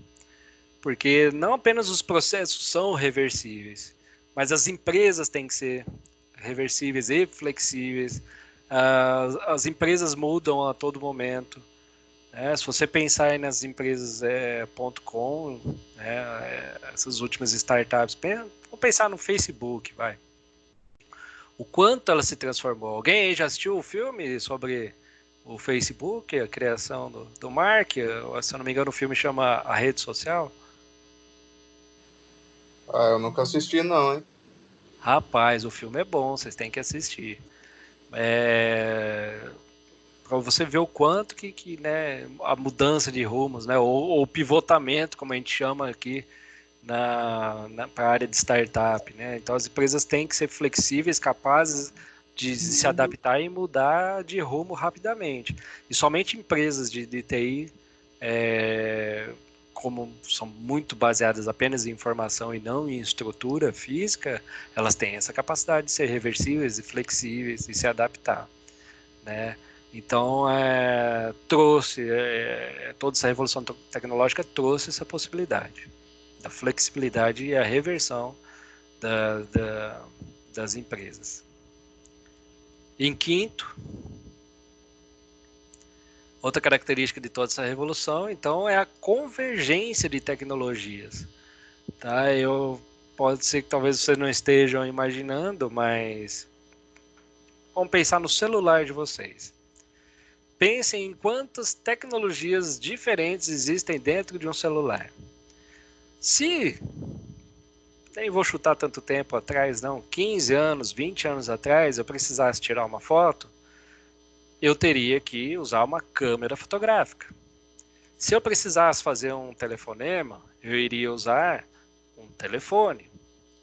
Porque não apenas os processos são reversíveis, mas as empresas têm que ser reversíveis e flexíveis. As empresas mudam a todo momento. Se você pensar aí nas empresas .com, essas últimas startups, vamos pensar no Facebook, vai. O quanto ela se transformou. Alguém aí já assistiu o filme sobre o Facebook, a criação do Mark? Se eu não me engano, o filme chama A Rede Social. Ah, eu nunca assisti, não, hein? Rapaz, o filme é bom, vocês têm que assistir. Para você ver o quanto que né, a mudança de rumos, né, ou o pivotamento, como a gente chama aqui, para a área de startup. Né? Então, as empresas têm que ser flexíveis, capazes de se adaptar e mudar de rumo rapidamente. E somente empresas de TI, como são muito baseadas apenas em informação e não em estrutura física, elas têm essa capacidade de ser reversíveis e flexíveis e se adaptar. Né? Então, toda essa revolução tecnológica trouxe essa possibilidade da flexibilidade e a reversão das empresas. Em quinto, outra característica de toda essa revolução, então, é a convergência de tecnologias. Tá? Pode ser que talvez vocês não estejam imaginando, mas vamos pensar no celular de vocês. Pensem em quantas tecnologias diferentes existem dentro de um celular. Se, nem vou chutar tanto tempo atrás, não, 15 anos, 20 anos atrás, eu precisasse tirar uma foto, eu teria que usar uma câmera fotográfica. Se eu precisasse fazer um telefonema, eu iria usar um telefone.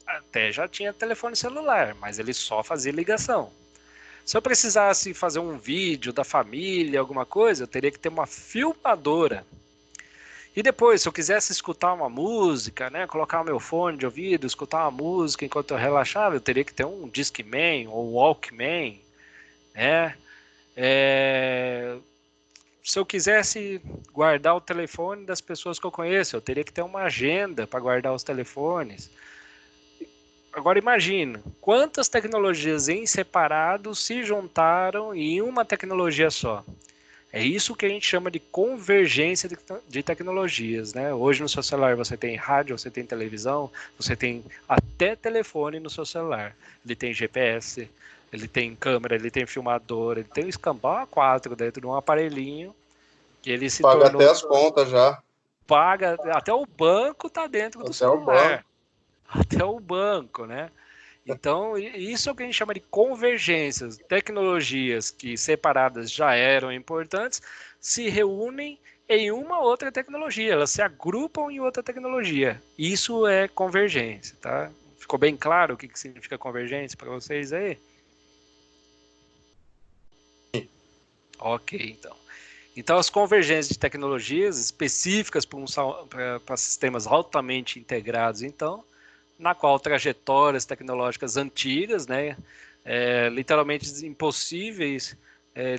Até já tinha telefone celular, mas ele só fazia ligação. Se eu precisasse fazer um vídeo da família, alguma coisa, eu teria que ter uma filmadora. E depois, se eu quisesse escutar uma música, né, colocar o meu fone de ouvido, escutar uma música enquanto eu relaxava, eu teria que ter um Discman ou um Walkman, né? Se eu quisesse guardar o telefone das pessoas que eu conheço, eu teria que ter uma agenda para guardar os telefones. Agora imagina, quantas tecnologias em separado se juntaram em uma tecnologia só. É isso que a gente chama de convergência de tecnologias, né? Hoje no seu celular você tem rádio, você tem televisão, você tem até telefone no seu celular. Ele tem GPS, ele tem câmera, ele tem filmador, ele tem um escambau A4 dentro de um aparelhinho que ele se Paga tornou... até as contas já. Paga, até o banco está dentro do Até o banco. celular. Até o banco, né? Então, isso é o que a gente chama de convergências. Tecnologias que separadas já eram importantes se reúnem em uma outra tecnologia, elas se agrupam em outra tecnologia. Isso é convergência, tá? Ficou bem claro o que significa convergência para vocês aí? Ok, então. Então, as convergências de tecnologias específicas para sistemas altamente integrados, então, na qual trajetórias tecnológicas antigas, né, literalmente impossíveis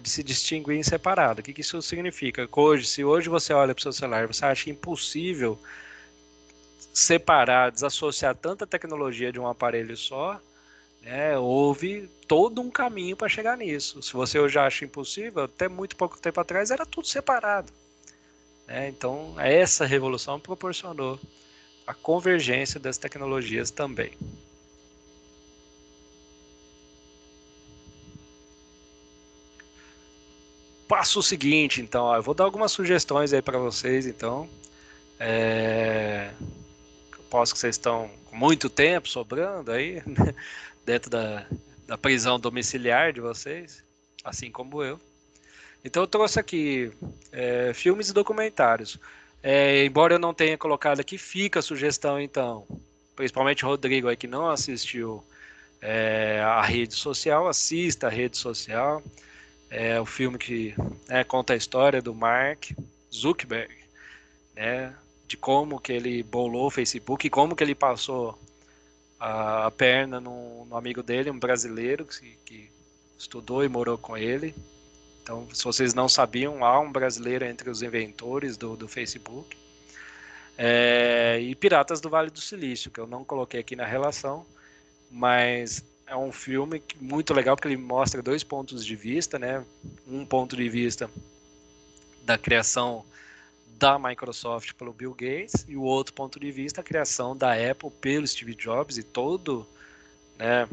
de se distinguir em separado. O que isso significa? Se hoje você olha para o seu celular, você acha impossível separar, desassociar tanta tecnologia de um aparelho só, né, houve todo um caminho para chegar nisso. Se você hoje acha impossível, até muito pouco tempo atrás era tudo separado. Né? Então, essa revolução proporcionou a convergência das tecnologias também. Passo o seguinte, então, ó, eu vou dar algumas sugestões aí para vocês, então. Posso que vocês estão com muito tempo sobrando aí, dentro da prisão domiciliar de vocês, assim como eu. Então eu trouxe aqui filmes e documentários. Embora eu não tenha colocado aqui, fica a sugestão então, principalmente o Rodrigo aí que não assistiu a rede social, assista a rede social. É o filme que conta a história do Mark Zuckerberg, né, de como que ele bolou o Facebook e como que ele passou a perna no amigo dele, um brasileiro que estudou e morou com ele. Então, se vocês não sabiam, há um brasileiro entre os inventores do Facebook. E Piratas do Vale do Silício, que eu não coloquei aqui na relação, mas é um filme muito legal porque ele mostra dois pontos de vista, né? Um ponto de vista da criação da Microsoft pelo Bill Gates e o outro ponto de vista a criação da Apple pelo Steve Jobs e todo, né,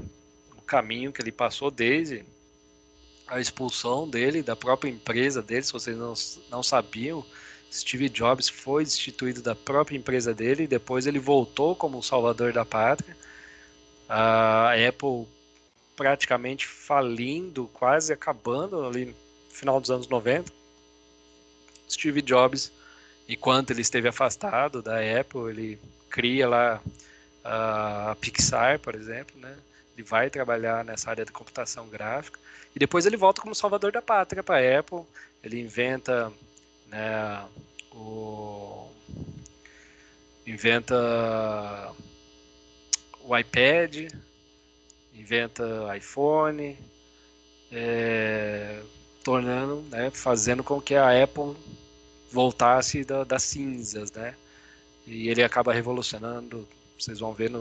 o caminho que ele passou desde a expulsão dele da própria empresa dele. Se vocês não sabiam, Steve Jobs foi destituído da própria empresa dele e depois ele voltou como o salvador da pátria. A Apple praticamente falindo, quase acabando ali no final dos anos 90. Steve Jobs, enquanto ele esteve afastado da Apple, ele cria lá a Pixar, por exemplo, né? Ele vai trabalhar nessa área de computação gráfica e depois ele volta como salvador da pátria para a Apple. Ele inventa, né, o iPad, inventa iPhone, tornando, né, fazendo com que a Apple voltasse das cinzas, né? E ele acaba revolucionando. Vocês vão ver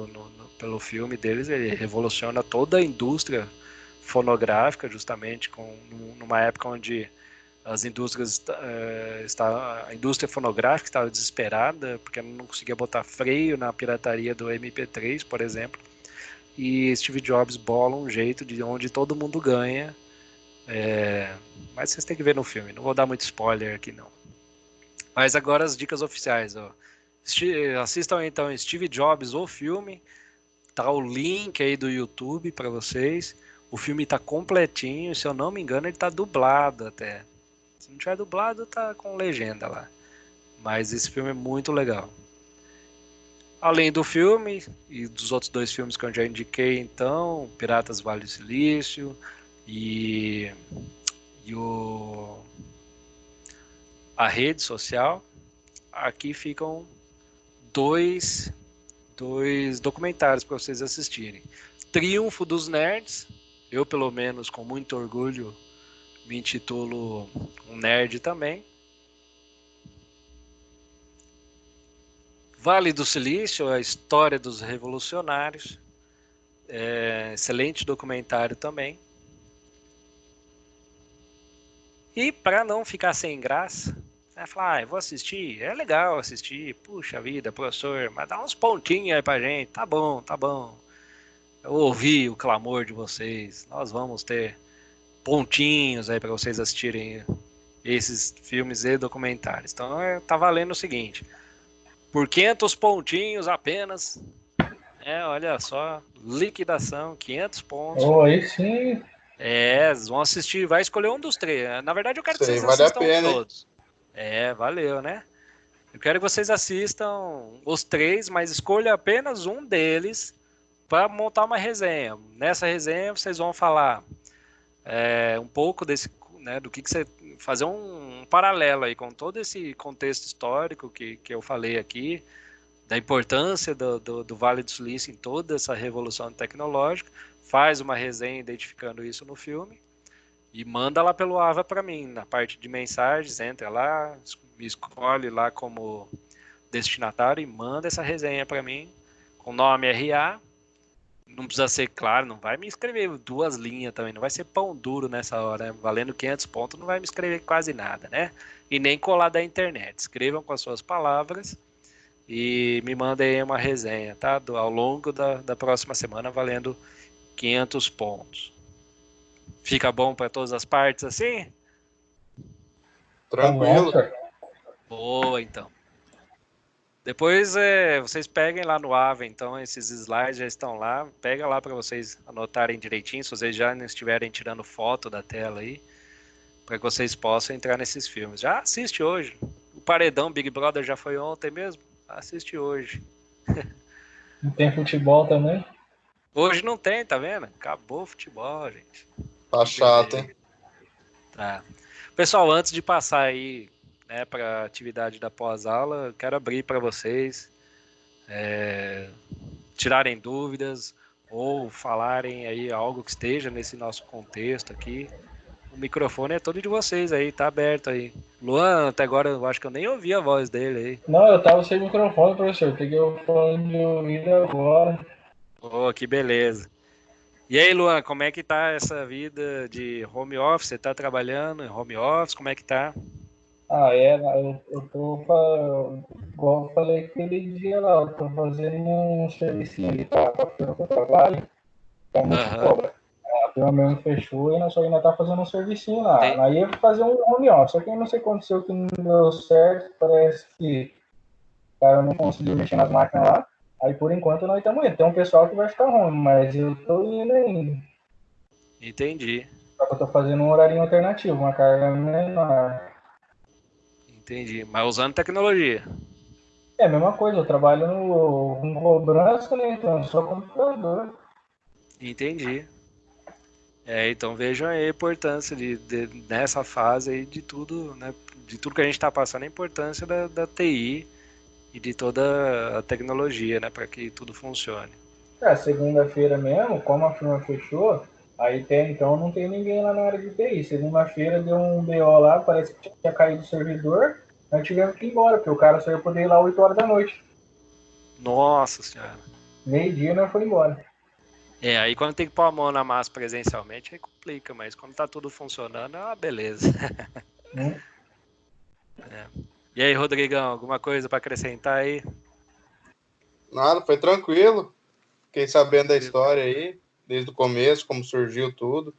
pelo filme deles, ele revoluciona toda a indústria fonográfica, justamente numa época onde as indústrias a indústria fonográfica estava desesperada porque não conseguia botar freio na pirataria do MP3, por exemplo. E Steve Jobs bola um jeito de onde todo mundo ganha. Mas vocês têm que ver no filme. Não vou dar muito spoiler aqui não. Mas agora as dicas oficiais, ó. Assistam então Steve Jobs, o filme. Tá o link aí do YouTube para vocês. O filme tá completinho, se eu não me engano, ele tá dublado até. Se não tiver dublado, tá com legenda lá. Mas esse filme é muito legal. Além do filme e dos outros dois filmes que eu já indiquei, então, Piratas do Vale do Silício e a rede social, aqui ficam dois documentários para vocês assistirem. Triunfo dos Nerds, eu pelo menos com muito orgulho me intitulo um nerd também. Vale do Silício, a história dos revolucionários, excelente documentário também. E para não ficar sem graça, falar, vou assistir, é legal assistir, puxa vida, professor, mas dá uns pontinhos aí pra gente, tá bom, tá bom. Eu ouvi o clamor de vocês, nós vamos ter pontinhos aí para vocês assistirem esses filmes e documentários. Então tá valendo o seguinte, por 500 pontinhos apenas, olha só, liquidação, 500 pontos. Oh, aí sim. Vão assistir, vai escolher um dos três. Na verdade eu quero que vocês vale a assistam pena, todos. Valeu, né? Eu quero que vocês assistam os três, mas escolha apenas um deles para montar uma resenha. Nessa resenha vocês vão falar um pouco desse, né, do que você fazer um paralelo aí com todo esse contexto histórico que eu falei aqui, da importância do Vale do Silício em toda essa revolução tecnológica, faz uma resenha identificando isso no filme e manda lá pelo Ava para mim, na parte de mensagens, entra lá, me escolhe lá como destinatário e manda essa resenha para mim, com nome RA. Não precisa ser claro, não vai me escrever 2 linhas também, não vai ser pão duro nessa hora, né? Valendo 500 pontos, não vai me escrever quase nada, né? E nem colar da internet. Escrevam com as suas palavras e me mandem aí uma resenha, tá? Ao longo da próxima semana, valendo 500 pontos. Fica bom para todas as partes assim? Tá bom, Tranquilo. senhor. Boa, então. Depois vocês peguem lá no Ava, então esses slides já estão lá. Pega lá para vocês anotarem direitinho, se vocês já não estiverem tirando foto da tela aí, para que vocês possam entrar nesses filmes. Já assiste hoje. O Paredão Big Brother já foi ontem mesmo? Assiste hoje. Não tem futebol também? Hoje não tem, tá vendo? Acabou o futebol, gente. Tá chato, hein? Tá. Pessoal, antes de passar aí, né, para a atividade da pós-aula, quero abrir para vocês tirarem dúvidas ou falarem aí algo que esteja nesse nosso contexto aqui. O microfone é todo de vocês aí, tá aberto aí. Luan, até agora eu acho que eu nem ouvi a voz dele aí. Não, eu tava sem microfone, professor. Peguei o fone de ouvido agora. Oh, que beleza. E aí, Luan, como é que tá essa vida de home office? Você tá trabalhando em home office? Como é que tá? Eu tô, igual eu falei aquele dia lá, eu tô fazendo um servicinho ali para o trabalho, pra Aham. multicobra. A firma mesmo fechou e nós só ainda tá fazendo um servicinho lá. Tem- Aí ia fazer um home office, só que eu não sei o que aconteceu que não deu certo, parece que o cara não conseguiu mexer nas máquinas lá. Aí por enquanto nós estamos indo. Tem um pessoal que vai ficar home, mas eu tô indo ainda. Entendi, Só que eu tô fazendo um horário alternativo, uma carga menor. entendi. Mas usando tecnologia. É a mesma coisa, eu trabalho com cobrança, né? Então, só computador. Entendi. Então vejam aí a importância nessa fase aí de tudo, né? De tudo que a gente está passando, a importância da TI e de toda a tecnologia, né? Para que tudo funcione. Segunda-feira mesmo, como a firma fechou, aí até então não tem ninguém lá na área de TI. Segunda-feira deu um BO lá, parece que tinha caído o servidor, nós tivemos que ir embora, porque o cara só ia poder ir lá 8 horas da noite. Nossa Senhora. Meio-dia nós foi embora. Aí quando tem que pôr a mão na massa presencialmente, aí complica, mas quando tá tudo funcionando, é uma beleza. E aí, Rodrigão, alguma coisa para acrescentar aí? Nada, foi tranquilo. Fiquei sabendo da história aí, desde o começo, como surgiu tudo.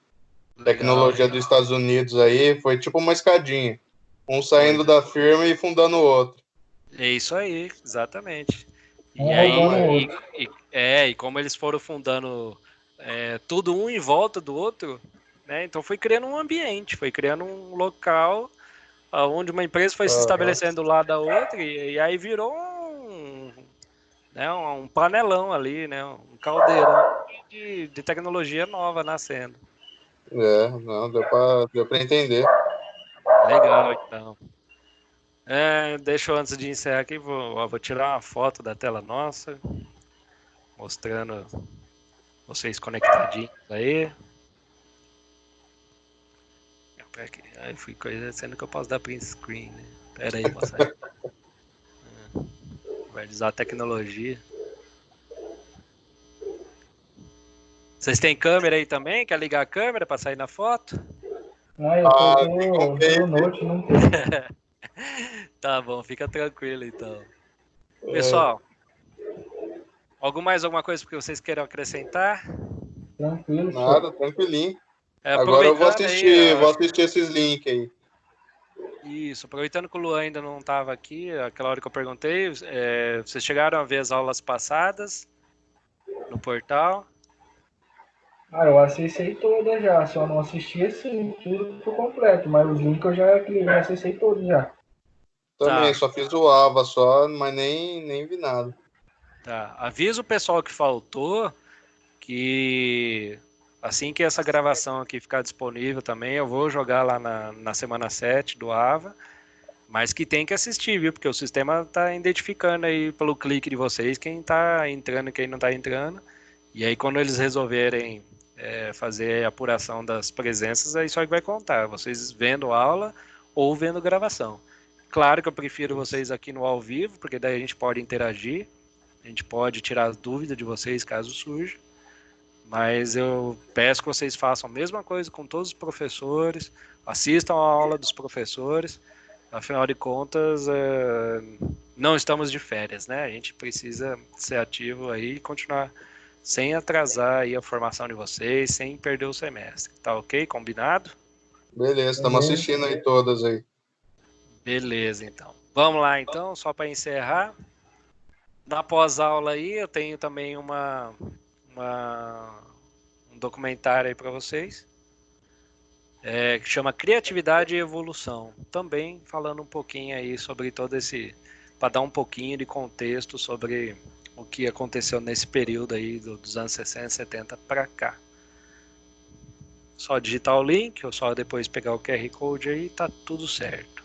Legal. Tecnologia dos Estados Unidos aí, foi tipo uma escadinha. Um saindo Foi. da firma e fundando o outro. É isso aí, exatamente. E Um aí, rodando o outro. e como eles foram fundando tudo um em volta do outro, né? Então foi criando um ambiente, foi criando um local onde uma empresa foi se estabelecendo do lado da outra e aí virou um panelão ali, né? Um caldeirão de tecnologia nova nascendo. Não, deu pra entender. Legal, então. Deixa eu, antes de encerrar aqui, vou tirar uma foto da tela nossa, mostrando vocês conectadinhos aí. Aí fui coisa sendo que eu posso dar print screen, né? Pera aí, moçada. Vai usar a tecnologia. Vocês têm câmera aí também? Quer ligar a câmera para sair na foto? Não, eu tô pelo Note, não tem. Tá bom, fica tranquilo então. Pessoal, alguma coisa que vocês queiram acrescentar? Tranquilo, senhor. Nada, tranquilinho. Agora eu Aproveitando aí, vou assistir esses links aí. isso, aproveitando que o Luan ainda não estava aqui, aquela hora que eu perguntei, vocês chegaram a ver as aulas passadas no portal? Eu acessei todas já, só não assisti assim, tudo por completo, mas os links eu já acessei todos já. Também, Tá, só fiz o Ava só, mas nem vi nada. tá. Avisa o pessoal que faltou que assim que essa gravação aqui ficar disponível também, eu vou jogar lá na semana 7 do AVA, mas que tem que assistir, viu? Porque o sistema está identificando aí pelo clique de vocês quem está entrando e quem não está entrando. E aí quando eles resolverem fazer a apuração das presenças, é isso aí que vai contar. Vocês vendo aula ou vendo gravação. Claro que eu prefiro vocês aqui no ao vivo, porque daí a gente pode interagir, a gente pode tirar as dúvidas de vocês caso surja. Mas eu peço que vocês façam a mesma coisa com todos os professores, assistam a aula dos professores, afinal de contas, não estamos de férias, né? A gente precisa ser ativo aí e continuar sem atrasar aí a formação de vocês, sem perder o semestre. Tá ok? Combinado? Beleza, estamos assistindo aí todas aí. Beleza, então. Vamos lá, então, só para encerrar. Na pós-aula aí, eu tenho também um documentário aí para vocês, que chama Criatividade e Evolução. Também falando um pouquinho aí sobre todo esse, para dar um pouquinho de contexto sobre o que aconteceu nesse período aí dos anos 60, 70 para cá. Só digitar o link, ou só depois pegar o QR Code aí, tá tudo certo.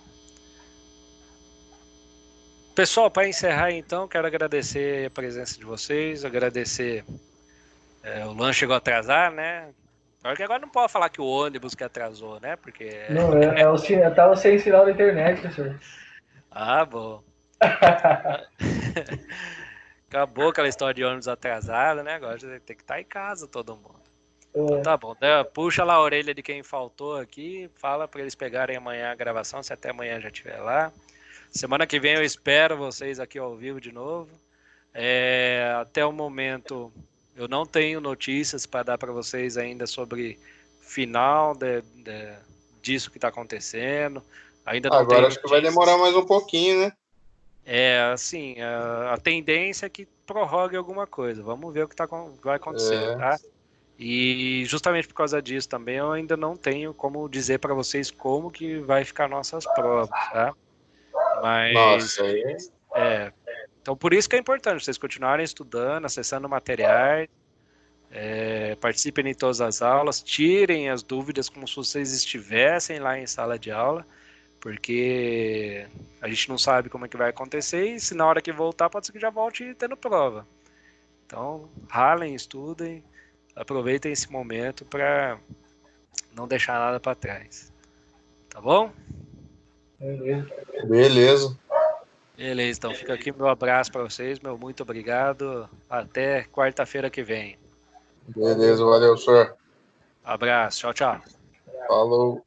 Pessoal, para encerrar então, quero agradecer a presença de vocês, agradecer. O lanche chegou a atrasar, né? Porque agora não pode falar que o ônibus que atrasou, né? Porque. Não, eu tava sem sinal da internet, senhor. Ah, bom. Acabou aquela história de ônibus atrasado, né? Agora tem que estar em casa todo mundo. Então tá bom. Puxa lá a orelha de quem faltou aqui, fala para eles pegarem amanhã a gravação, se até amanhã já estiver lá. Semana que vem eu espero vocês aqui ao vivo de novo. Até o momento eu não tenho notícias para dar para vocês ainda sobre final disso que está acontecendo. Ainda não Agora tenho acho que vai demorar mais um pouquinho, né? Assim, a tendência é que prorrogue alguma coisa. Vamos ver o que vai acontecer, tá? E justamente por causa disso também eu ainda não tenho como dizer para vocês como que vai ficar nossas provas, tá? Mas Nossa, então por isso que é importante vocês continuarem estudando, acessando materiais, participem de todas as aulas, tirem as dúvidas como se vocês estivessem lá em sala de aula, porque a gente não sabe como é que vai acontecer e se na hora que voltar pode ser que já volte tendo prova. Então, ralem, estudem, aproveitem esse momento para não deixar nada para trás. Tá bom? Beleza. Beleza, então fica aqui meu abraço para vocês, meu muito obrigado. Até quarta-feira que vem. Beleza, valeu, senhor. Abraço, tchau, tchau. Falou.